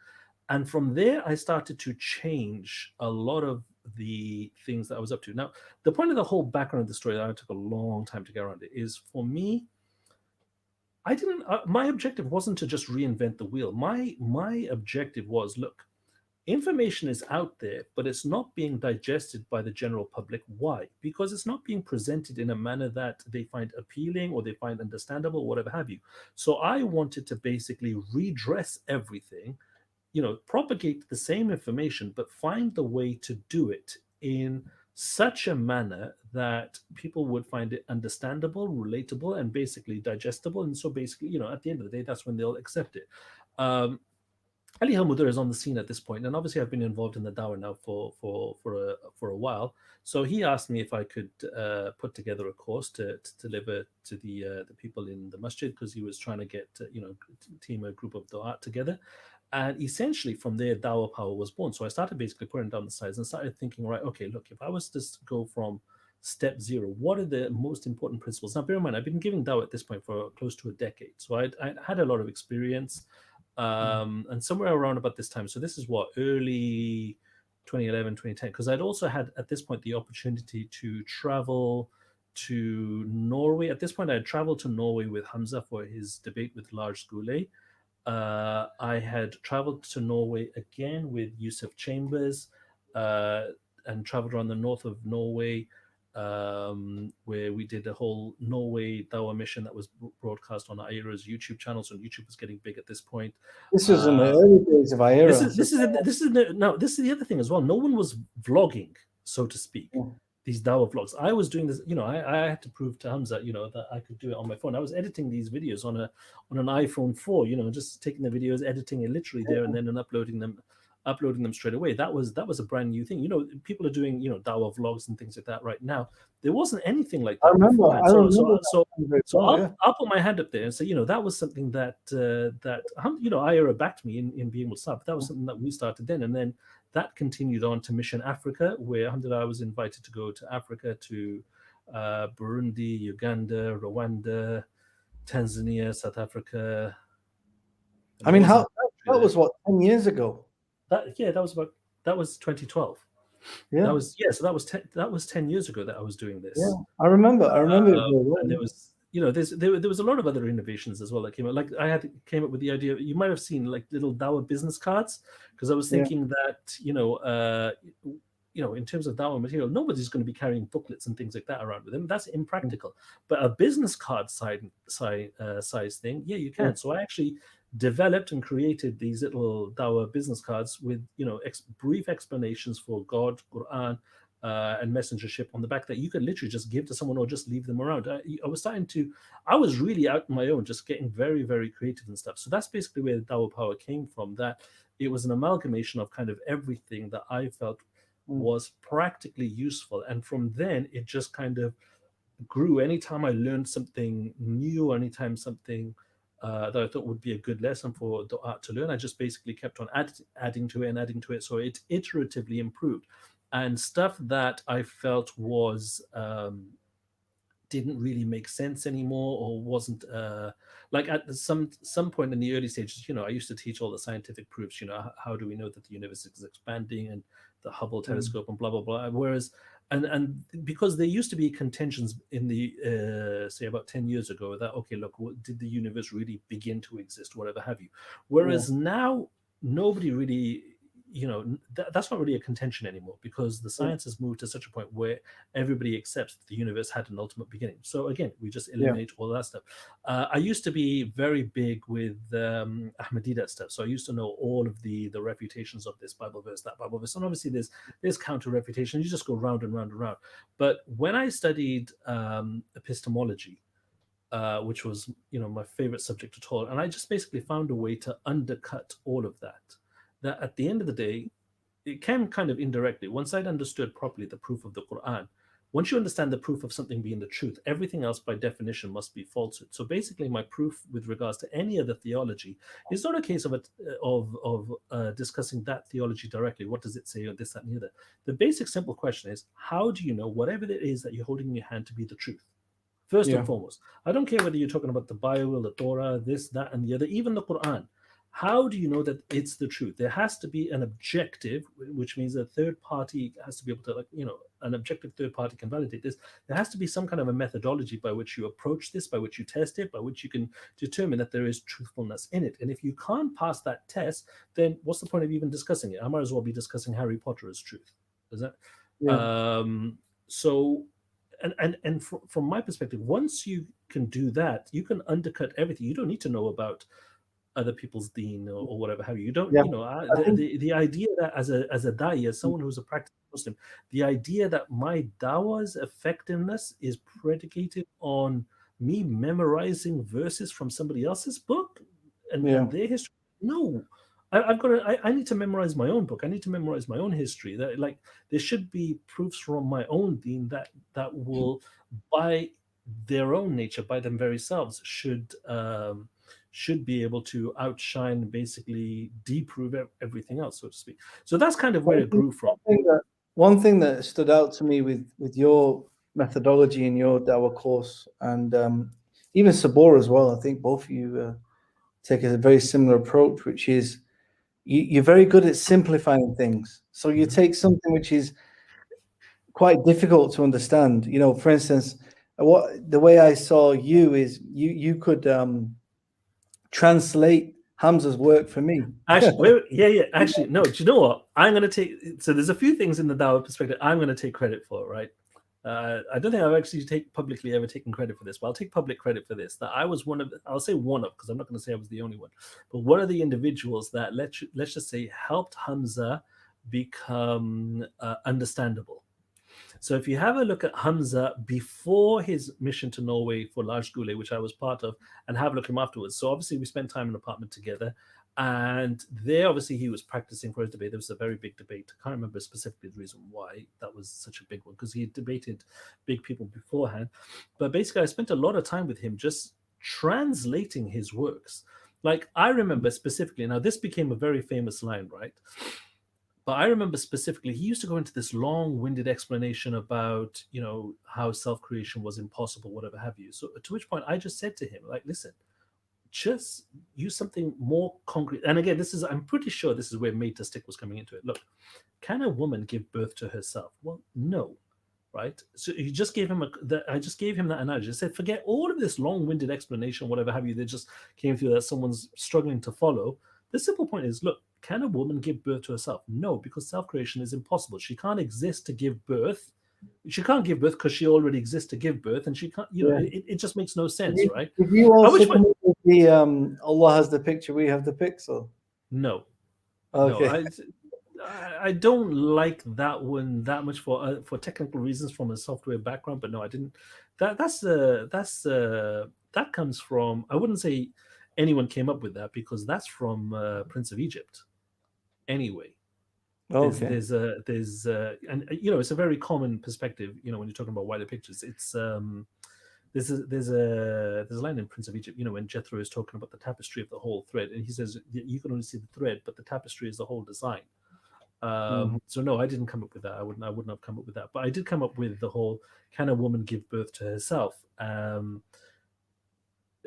and from there I started to change a lot of the things that I was up to. Now, the point of the whole background of the story that I took a long time to get around it is, for me, I didn't. My objective wasn't to just reinvent the wheel. My objective was, look, information is out there, but it's not being digested by the general public. Why? Because it's not being presented in a manner that they find appealing or they find understandable, or whatever have you. So I wanted to basically redress everything, propagate the same information, but find the way to do it in such a manner that people would find it understandable, relatable, and basically digestible. And so basically, at the end of the day, that's when they'll accept it. Ali Hamudur is on the scene at this point, and obviously I've been involved in the Dawah now for a while. So he asked me if I could put together a course to deliver to the people in the masjid, because he was trying to get team a group of du'at together. And essentially from there, Dawah Power was born. So I started basically putting down the sides and started thinking, right, okay, look, if I was to go from step zero, what are the most important principles? Now, bear in mind, I've been giving Dawah at this point for close to a decade. So I had a lot of experience. And somewhere around about this time, so this is early 2011, 2010, because I'd also had at this point the opportunity to travel to Norway. At this point, I had traveled to Norway with Hamza for his debate with Lars Goulet. I had traveled to Norway again with Yusuf Chambers, and traveled around the north of Norway, where we did a whole Norway Dawah mission that was broadcast on IERA's YouTube channel. So YouTube was getting big at this point. This was in the early days of IERA. uploading them straight away. That was a brand new thing. People are doing Dawah vlogs and things like that right now. There wasn't anything like that before. So I'll put my hand up there and say, that was something that Ira backed me in being able to start. But that was something that we started then, and then that continued on to Mission Africa, where I was invited to go to Africa, to Burundi, Uganda, Rwanda, Tanzania, South Africa. I mean, that was what, 10 years ago? That was 2012. Yeah. That was 10 years ago that I was doing this. Yeah, I remember. And there was, there was a lot of other innovations as well that came out. Like came up with the idea. You might have seen like little Dawah business cards, because I was thinking that in terms of Dawah material, nobody's going to be carrying booklets and things like that around with them. That's impractical. But a business card size thing, yeah, you can. So I actually developed and created these little Dawah business cards with brief explanations for God, Quran, and messengership on the back that you could literally just give to someone or just leave them around. I was really out on my own, just getting very, very creative and stuff. So that's basically where the Dawah Power came from. That it was an amalgamation of kind of everything that I felt was practically useful, and from then it just kind of grew. Anytime I learned something new, anytime something that I thought would be a good lesson for the art to learn, I just basically kept on adding to it. So it iteratively improved. And stuff that I felt was didn't really make sense anymore, or wasn't like at some point in the early stages, I used to teach all the scientific proofs, how do we know that the universe is expanding, and the Hubble telescope and blah blah blah. Whereas and because there used to be contentions in the say about 10 years ago that, okay, look, did the universe really begin to exist, whatever have you. Whereas now nobody really, that's not really a contention anymore, because the science has moved to such a point where everybody accepts that the universe had an ultimate beginning. So again, we just eliminate all that stuff. I used to be very big with Ahmadiyya stuff, so I used to know all of the refutations of this Bible verse, that Bible verse, and obviously there's counter refutation. You just go round and round and round. But when I studied epistemology, which was my favorite subject at all, and I just basically found a way to undercut all of that. That at the end of the day, it came kind of indirectly. Once I'd understood properly the proof of the Quran, once you understand the proof of something being the truth, everything else by definition must be falsehood. So basically, my proof with regards to any other theology is not a case of discussing that theology directly. What does it say, or this, that, and the other? The basic simple question is, how do you know whatever it is that you're holding in your hand to be the truth? First and foremost, I don't care whether you're talking about the Bible, the Torah, this, that, and the other, even the Quran. How do you know that it's the truth? There has to be an objective, which means a third party has to be able to, an objective third party can validate this. There has to be some kind of a methodology by which you approach this, by which you test it, by which you can determine that there is truthfulness in it. And if you can't pass that test, then what's the point of even discussing it? I might as well be discussing Harry Potter as truth. Is that? Yeah. From my perspective, once you can do that, you can undercut everything. You don't need to know about other people's deen or whatever have you. You don't, the idea that as a da'i, as someone who's a practicing Muslim, the idea that my dawah's effectiveness is predicated on me memorizing verses from somebody else's book and their history. No, I need to memorize my own book. I need to memorize my own history. That, like, there should be proofs from my own deen that will, by their own nature, by them very selves, should be able to outshine, basically deprove everything else, so to speak. So that's kind of where it grew from. One thing that stood out to me with your methodology in your Dawah course, and even Sabor as well, I think both of you take a very similar approach, which is you're very good at simplifying things. So you take something which is quite difficult to understand. For instance, the way I saw you is you could translate Hamza's work for me. Actually, Actually, no. Do you know what? I'm going to take. So there's a few things in the Dawah perspective I'm going to take credit for, right? I don't think I've actually publicly ever taken credit for this, but I'll take public credit for this. That I was I'll say one of, because I'm not going to say I was the only one, but one of the individuals that let's just say helped Hamza become understandable. So if you have a look at Hamza before his mission to Norway for Large Gule, which I was part of, and have a look at him afterwards. So obviously we spent time in an apartment together. And there, obviously, he was practicing for his debate. There was a very big debate. I can't remember specifically the reason why that was such a big one, because he had debated big people beforehand. But basically, I spent a lot of time with him just translating his works. Like, I remember specifically, now this became a very famous line, right? But I remember specifically, he used to go into this long-winded explanation about, how self-creation was impossible, whatever have you. So to which point I just said to him, like, listen, just use something more concrete. And again, I'm pretty sure this is where Made to Stick was coming into it. Look, can a woman give birth to herself? Well, no, right? So you just gave him I just gave him that analogy. I said, forget all of this long-winded explanation, whatever have you, that just came through that someone's struggling to follow. The simple point is, look, can a woman give birth to herself? No, because self-creation is impossible. She can't exist to give birth. She can't give birth because she already exists to give birth, and she can't. It just makes no sense, right? Did you also come up with the Allah has the picture, we have the pixel? No. Okay. No, I don't like that one that much for technical reasons from a software background, but no, I didn't. That comes from. I wouldn't say anyone came up with that, because that's from Prince of Egypt. Anyway. Okay. There's and it's a very common perspective, when you're talking about wider pictures. It's there's a line in Prince of Egypt, when Jethro is talking about the tapestry of the whole thread, and he says you can only see the thread, but the tapestry is the whole design. So no, I didn't come up with that. I wouldn't have come up with that, but I did come up with the whole, can a woman give birth to herself?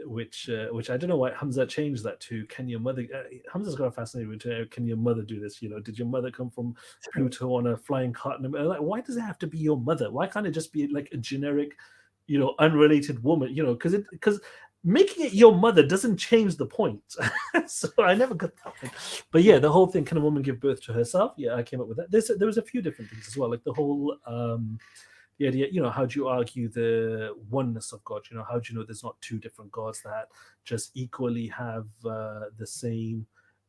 Which I don't know why Hamza changed that to, can your mother? Hamza's got a fascinating return. Can your mother do this? Did your mother come from Pluto on a flying cart? Like, why does it have to be your mother? Why can't it just be like a generic, unrelated woman? Because making it your mother doesn't change the point. So I never got that one. But yeah, the whole thing, can a woman give birth to herself? Yeah, I came up with that. There was a few different things as well, like the whole. The idea, how do you argue the oneness of God? How do you know there's not two different gods that just equally have the same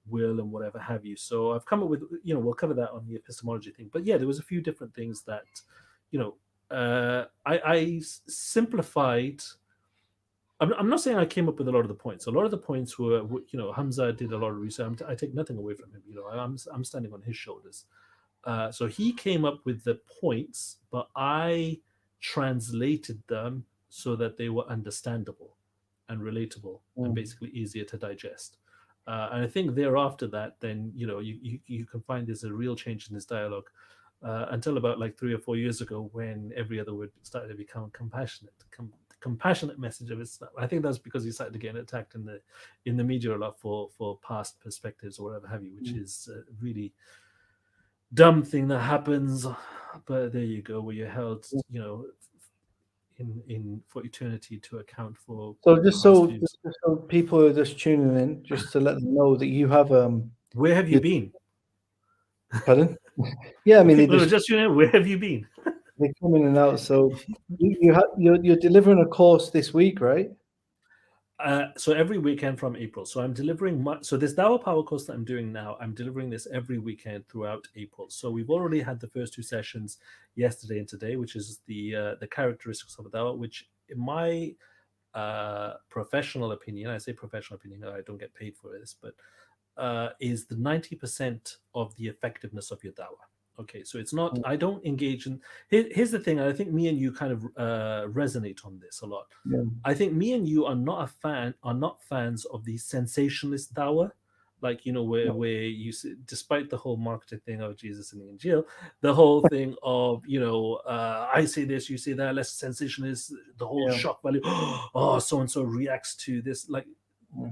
will and whatever have you? So I've come up with, we'll cover that on the epistemology thing. But yeah, there was a few different things that, I simplified. I'm not saying I came up with a lot of the points. A lot of the points were, Hamza did a lot of research. I take nothing away from him. I'm standing on his shoulders. So he came up with the points, but I translated them so that they were understandable and relatable and basically easier to digest. And I think thereafter that, then, you can find there's a real change in this dialogue until about like 3 or 4 years ago, when every other word started to become compassionate. Compassionate message of Islam. I think that's because he started to get attacked in the media a lot for past perspectives or whatever have you, which is really dumb thing that happens. But there you go, where you're held, in for eternity to account for. So just so people are just tuning in, just to let them know that you have where have you been? Pardon? Yeah, I mean, people just tuning in. Where have you been? They come in and out. So you're delivering a course this week, right? So every weekend from April. So I'm delivering so this Dawah Power course that I'm doing now, I'm delivering this every weekend throughout April. So we've already had the first 2 sessions yesterday and today, which is the characteristics of a Dawah, which in my professional opinion, I say professional opinion, I don't get paid for this, but is the 90% of the effectiveness of your Dawah. Okay, so it's not, I don't engage in, here's the thing, I think me and you kind of resonate on this a lot. Yeah. I think me and you are not fans of the sensationalist Dawah, like, where you see, despite the whole marketing thing of Jesus in the Injil, the whole thing of, I say this, you say that, less sensationalist, the whole shock value, oh, so-and-so reacts to this, like,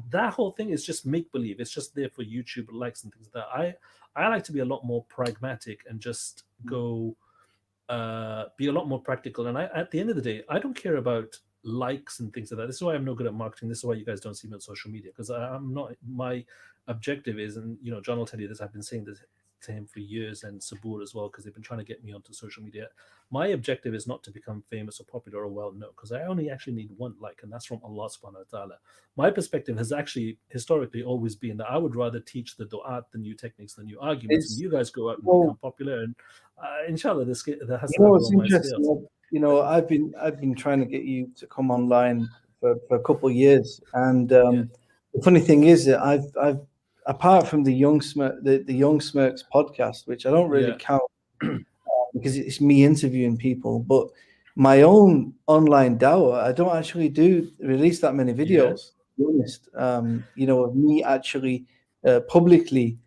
that whole thing is just make-believe. It's just there for YouTube likes and things like that. I like to be a lot more pragmatic and just go be a lot more practical. And at the end of the day, I don't care about likes and things like that. This is why I'm no good at marketing. This is why you guys don't see me on social media, because I'm not, my objective is, and John will tell you this, I've been saying this to him for years, and Sabur as well, because they've been trying to get me onto social media. My objective is not to become famous or popular or well-known, because I only actually need one like, and that's from Allah subhanahu wa ta'ala. My perspective has actually historically always been that I would rather teach the du'at, the new techniques, the new arguments, and you guys go out and become popular, and inshallah that has to it's interesting. I've been trying to get you to come online for a couple of years, and the funny thing is that apart from the Young Smirks podcast, which I don't really count because it's me interviewing people, but my own online Dawah, I don't actually release that many videos. To be honest, of me actually publicly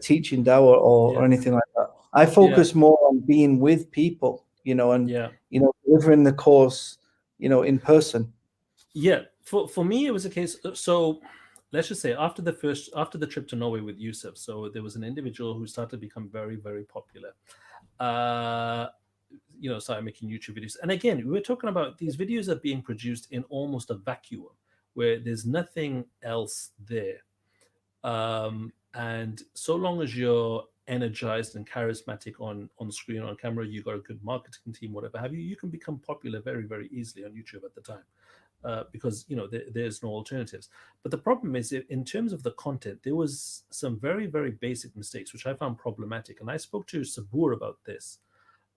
teaching Dawah or anything like that. I focus more on being with people, and delivering the course, in person. Yeah, for me, it was a case. So let's just say after the trip to Norway with Yusuf, so there was an individual who started to become very, very popular. Started making YouTube videos. And again, we were talking about these videos are being produced in almost a vacuum where there's nothing else there. And so long as you're energized and charismatic on screen, on camera, you've got a good marketing team, whatever have you, you can become popular very, very easily on YouTube at the time. Because there's no alternatives. But the problem is, in terms of the content, there was some very, very basic mistakes which I found problematic. And I spoke to Sabur about this,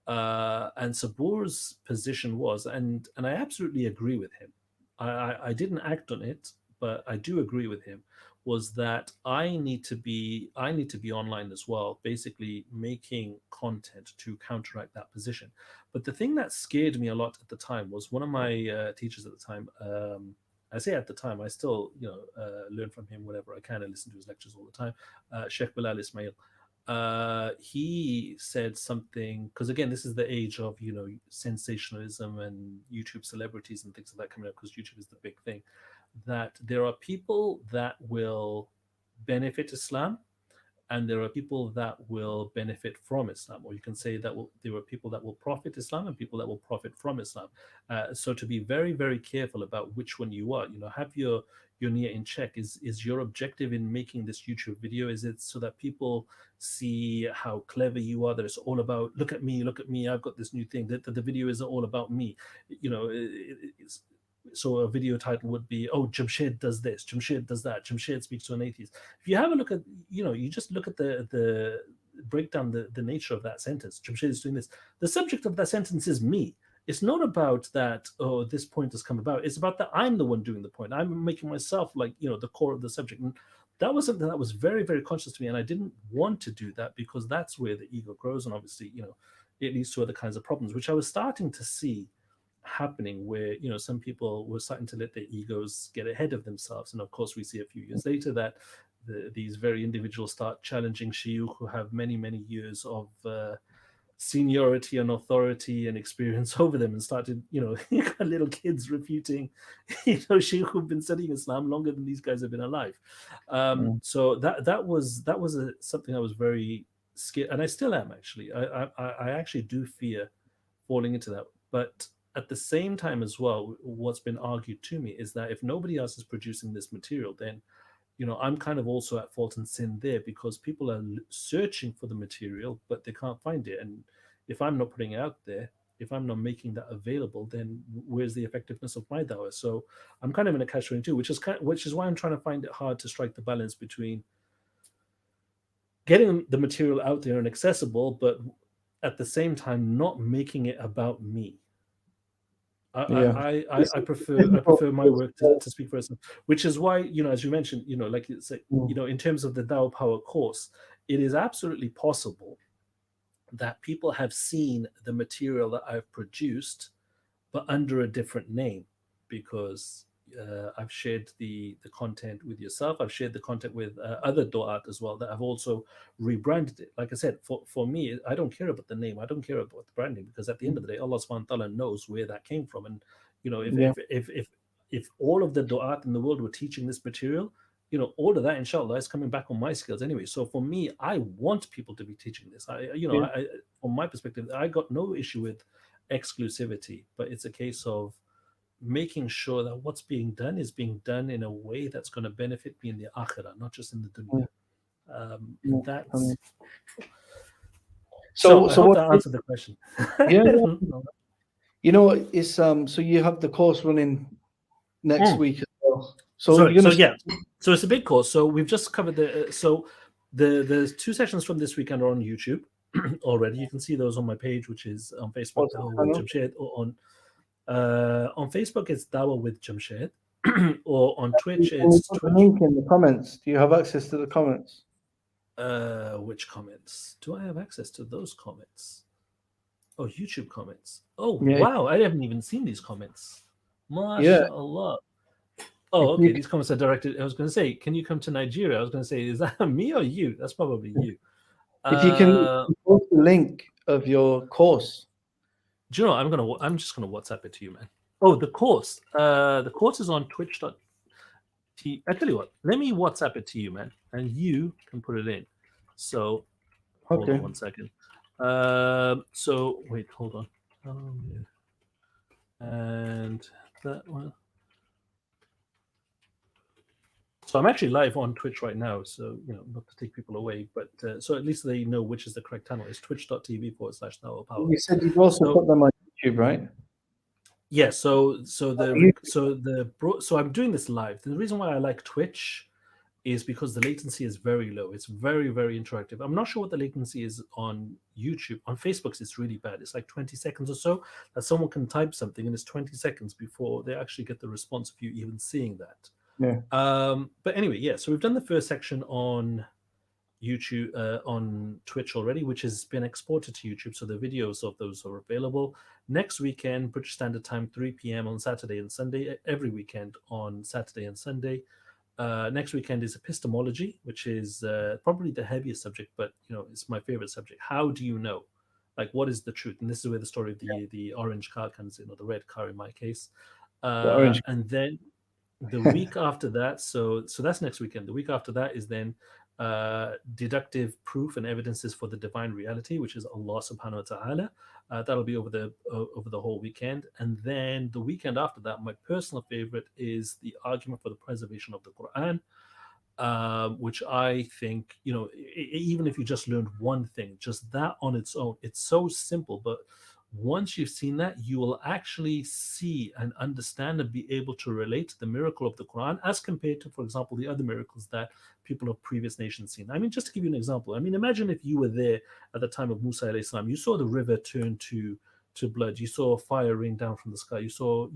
and Sabur's position was, and I absolutely agree with him. I didn't act on it, but I do agree with him. Was that I need to be online as well, basically making content to counteract that position. But the thing that scared me a lot at the time was one of my teachers at the time. I say at the time, I still learn from him whenever I can and listen to his lectures all the time. Sheikh Bilal Ismail. He said something, because again, this is the age of sensationalism and YouTube celebrities and things like that coming up, because YouTube is the big thing. That there are people that will benefit Islam and there are people that will benefit from Islam, or you can say that there are people that will profit Islam and people that will profit from Islam. So to be very, very careful about which one you are, have your niyyah in check. Is your objective in making this YouTube video, is it so that people see how clever you are, that it's all about look at me, I've got this new thing, that the video isn't all about me, so a video title would be, oh, Jamshed does this, Jamshed does that, Jamshed speaks to an atheist. If you have a look at, you just look at the break down the nature of that sentence. Jamshed is doing this. The subject of that sentence is me. It's not about that, oh, this point has come about. It's about that I'm the one doing the point. I'm making myself the core of the subject. And that was something that was very, very conscious to me. And I didn't want to do that because that's where the ego grows. And obviously, it leads to other kinds of problems, which I was starting to see happening, where some people were starting to let their egos get ahead of themselves. And of course we see a few years later that these very individuals start challenging shuyukh who have many, many years of seniority and authority and experience over them, and started little kids refuting shuyukh who've been studying Islam longer than these guys have been alive. So that was something I was very scared, and I still am actually. I actually do fear falling into that. But at the same time as well, what's been argued to me is that if nobody else is producing this material, then, I'm kind of also at fault and sin there, because people are searching for the material, but they can't find it. And if I'm not putting it out there, if I'm not making that available, then where's the effectiveness of my dawah? So I'm kind of in a catch-22, which is why I'm trying to find it hard to strike the balance between getting the material out there and accessible, but at the same time not making it about me. I prefer my work to speak for itself, which is why, as you mentioned, like you say, in terms of the Dawah Power course, it is absolutely possible that people have seen the material that I've produced, but under a different name, because I've shared the content with yourself. I've shared the content with other du'at as well that have also rebranded it. Like I said, for me, I don't care about the name. I don't care about the branding, because at the end of the day, Allah subhanahu wa ta'ala knows where that came from. And, if all of the du'at in the world were teaching this material, all of that, inshallah, is coming back on my skills anyway. So for me, I want people to be teaching this. From my perspective, I got no issue with exclusivity, but it's a case of making sure that what's being done is being done in a way that's going to benefit me in the akhirah, not just in the dunya. So I hope that answered the question. It's so you have the course running next week as well. So it's a big course. So we've just covered the two sessions from this weekend are on YouTube already. You can see those on my page, which is on Facebook, Dawah with Jamshed, or on Facebook it's Dawah with Jamshed. or on Twitch, Can you it's put the Twitch. link in the comments? Do you have access to the comments? Which comments? Do I have access to those comments? Oh, YouTube comments. Oh, Yeah. wow. I haven't even seen these comments. Yeah. MashaAllah. Oh, okay. These comments are directed. I was going to say, can you come to Nigeria? I was going to say, is that me or you? That's probably you. If you can post the link of your course. Do you know, I'm just gonna WhatsApp it to you, man. Oh, the course. The course is on Twitch. I tell you what, let me WhatsApp it to you, man, and you can put it in. So hold on 1 second. So wait, hold on. And that one. So I'm actually live on Twitch right now, so not to take people away, but so at least they know which is the correct channel. It's twitch.tv/Dawah Power. You said you've also put them on YouTube, right? Yeah, so I'm doing this live. The reason why I like Twitch is because the latency is very low. It's very, very interactive. I'm not sure what the latency is on YouTube. On Facebook, it's really bad. It's like 20 seconds or so that someone can type something, and it's 20 seconds before they actually get the response of you even seeing that. Yeah. But anyway, yeah. So we've done the first section on YouTube, on Twitch already, which has been exported to YouTube. So the videos of those are available. Next weekend, British Standard Time, 3 p.m. on Saturday and Sunday. Every weekend on Saturday and Sunday. Next weekend is epistemology, which is probably the heaviest subject, but it's my favorite subject. How do you know? Like, what is the truth? And this is where the story of the orange car comes in, or the red car in my case. And then the week after that, so that's next weekend. The week after that is then deductive proof and evidences for the divine reality, which is Allah subhanahu wa ta'ala. That'll be over the whole weekend. And then the weekend after that, my personal favorite is the argument for the preservation of the Quran, which I think, even if you just learned one thing, just that on its own, it's so simple, but once you've seen that, you will actually see and understand and be able to relate to the miracle of the Quran as compared to, for example, the other miracles that people of previous nations seen. I mean, just to give you an example, imagine if you were there at the time of Musa alayhi salam. You saw the river turn to blood. You saw fire rain down from the sky. You saw,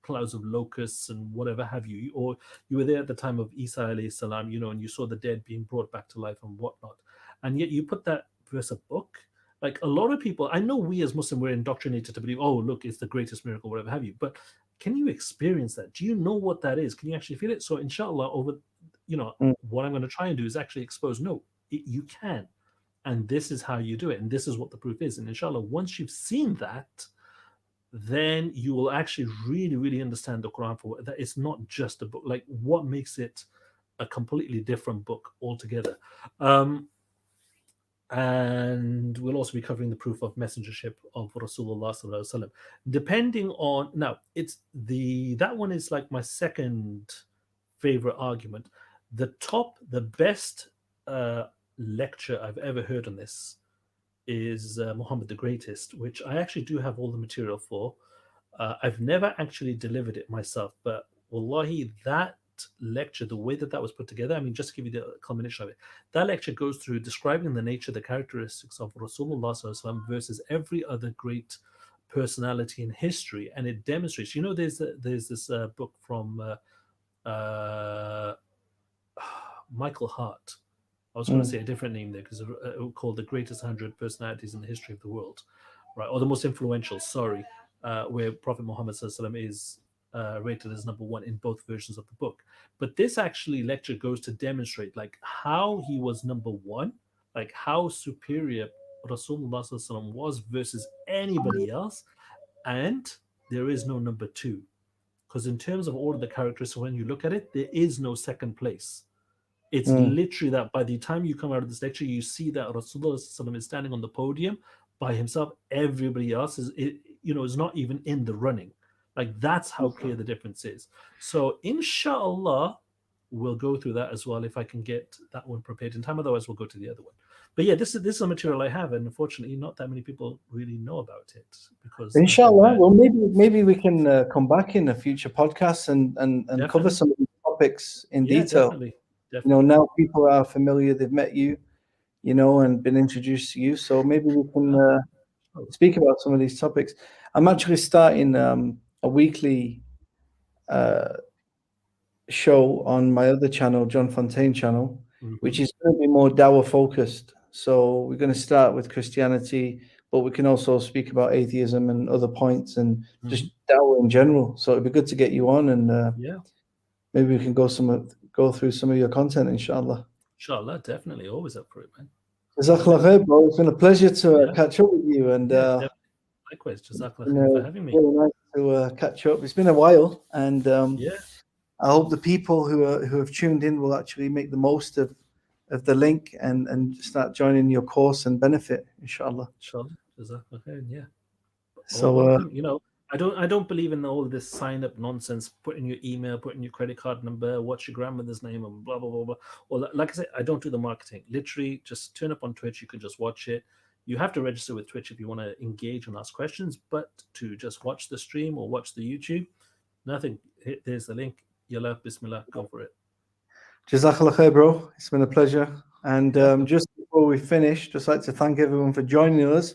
clouds of locusts and whatever have you. Or you were there at the time of Isa alayhi salam, and you saw the dead being brought back to life and whatnot. And yet you put that verse a book. Like, a lot of people, I know we as Muslims, we're indoctrinated to believe, oh, look, it's the greatest miracle, whatever have you. But can you experience that? Do you know what that is? Can you actually feel it? So inshallah, over, what I'm going to try and do is actually expose, no, you can. And this is how you do it. And this is what the proof is. And inshallah, once you've seen that, then you will actually really, really understand the Quran for that. It's not just a book. Like, what makes it a completely different book altogether? And we'll also be covering the proof of messengership of Rasulullah sallallahu alaihi wasallam. Depending on, now, that one is like my second favorite argument. The best lecture I've ever heard on this is Muhammad the Greatest, which I actually do have all the material for. I've never actually delivered it myself, but wallahi, that lecture, the way that was put together, just to give you the culmination of it, that lecture goes through describing the nature, the characteristics of Rasulullah sallallahu alaihi wasallam versus every other great personality in history, and it demonstrates. There's this book from Michael Hart. I was going to say a different name there because called The Greatest 100 Personalities in the History of the World, right? Or the most influential, where Prophet Muhammad sallallahu alaihi wasallam is rated as number one in both versions of the book. But this actually lecture goes to demonstrate like how he was number one, like how superior Rasulullah sallallahu alaihi wasallam was versus anybody else, and there is no number two, because in terms of all of the characteristics, when you look at it, there is no second place. It's literally that by the time you come out of this lecture, you see that Rasulullah sallallahu alaihi wasallam is standing on the podium by himself. Everybody else is not even in the running. Like, that's how clear the difference is. So inshallah, we'll go through that as well if I can get that one prepared in time. Otherwise, we'll go to the other one. But yeah, this is a material I have, and unfortunately, not that many people really know about it. Because inshallah, well, maybe we can come back in a future podcast and cover some of these topics in detail. Definitely. Now people are familiar; they've met you, and been introduced to you. So maybe we can speak about some of these topics. I'm actually starting a weekly show on my other channel, John Fontaine channel, Mhm. which is going to be more Dawah focused. So we're going to start with Christianity, but we can also speak about atheism and other points and just Dawah in general. So it'd be good to get you on, and Yeah, maybe we can go through some of your content, inshallah. inshallah, definitely, always up for it, man. Jazakallah khair, bro. It's been a pleasure to Yeah, catch up with you, and yeah, definitely. Likewise, jazakallah been, khair for having me. really nice to catch up. It's been a while, and Yeah, I hope the people who have tuned in will actually make the most of the link and start joining your course and benefit, inshallah. inshallah, jazakallah khair. Yeah. So One thing, I don't believe in all this sign up nonsense. Put in your email, put in your credit card number, what's your grandmother's name, and blah blah blah blah. Or like I said, I don't do the marketing. Literally, just turn up on Twitch. You can just watch it. You have to register with Twitch if you want to engage and ask questions. But to just watch the stream or watch the YouTube, nothing. There's the link. Yalla, bismillah, go for it. Jazakallah khair, bro. It's been a pleasure. And Yeah. just before we finish, just like to thank everyone for joining us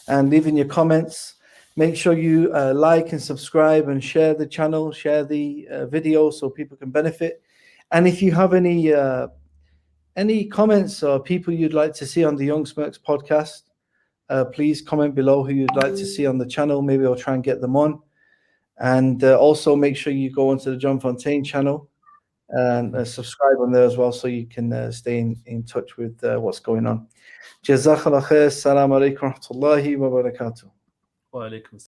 and leaving your comments. Make sure you like and subscribe and share the channel, share the video so people can benefit. And if you have any comments or people you'd like to see on the Young Smirks podcast, please comment below who you'd like to see on the channel. Maybe I'll try and get them on. And also make sure you go onto the John Fontaine channel and subscribe on there as well, so you can stay in touch with what's going on. Jazakallah khair. Assalamu alaikum wa rahmatullahi wa barakatuh. Wa alaikum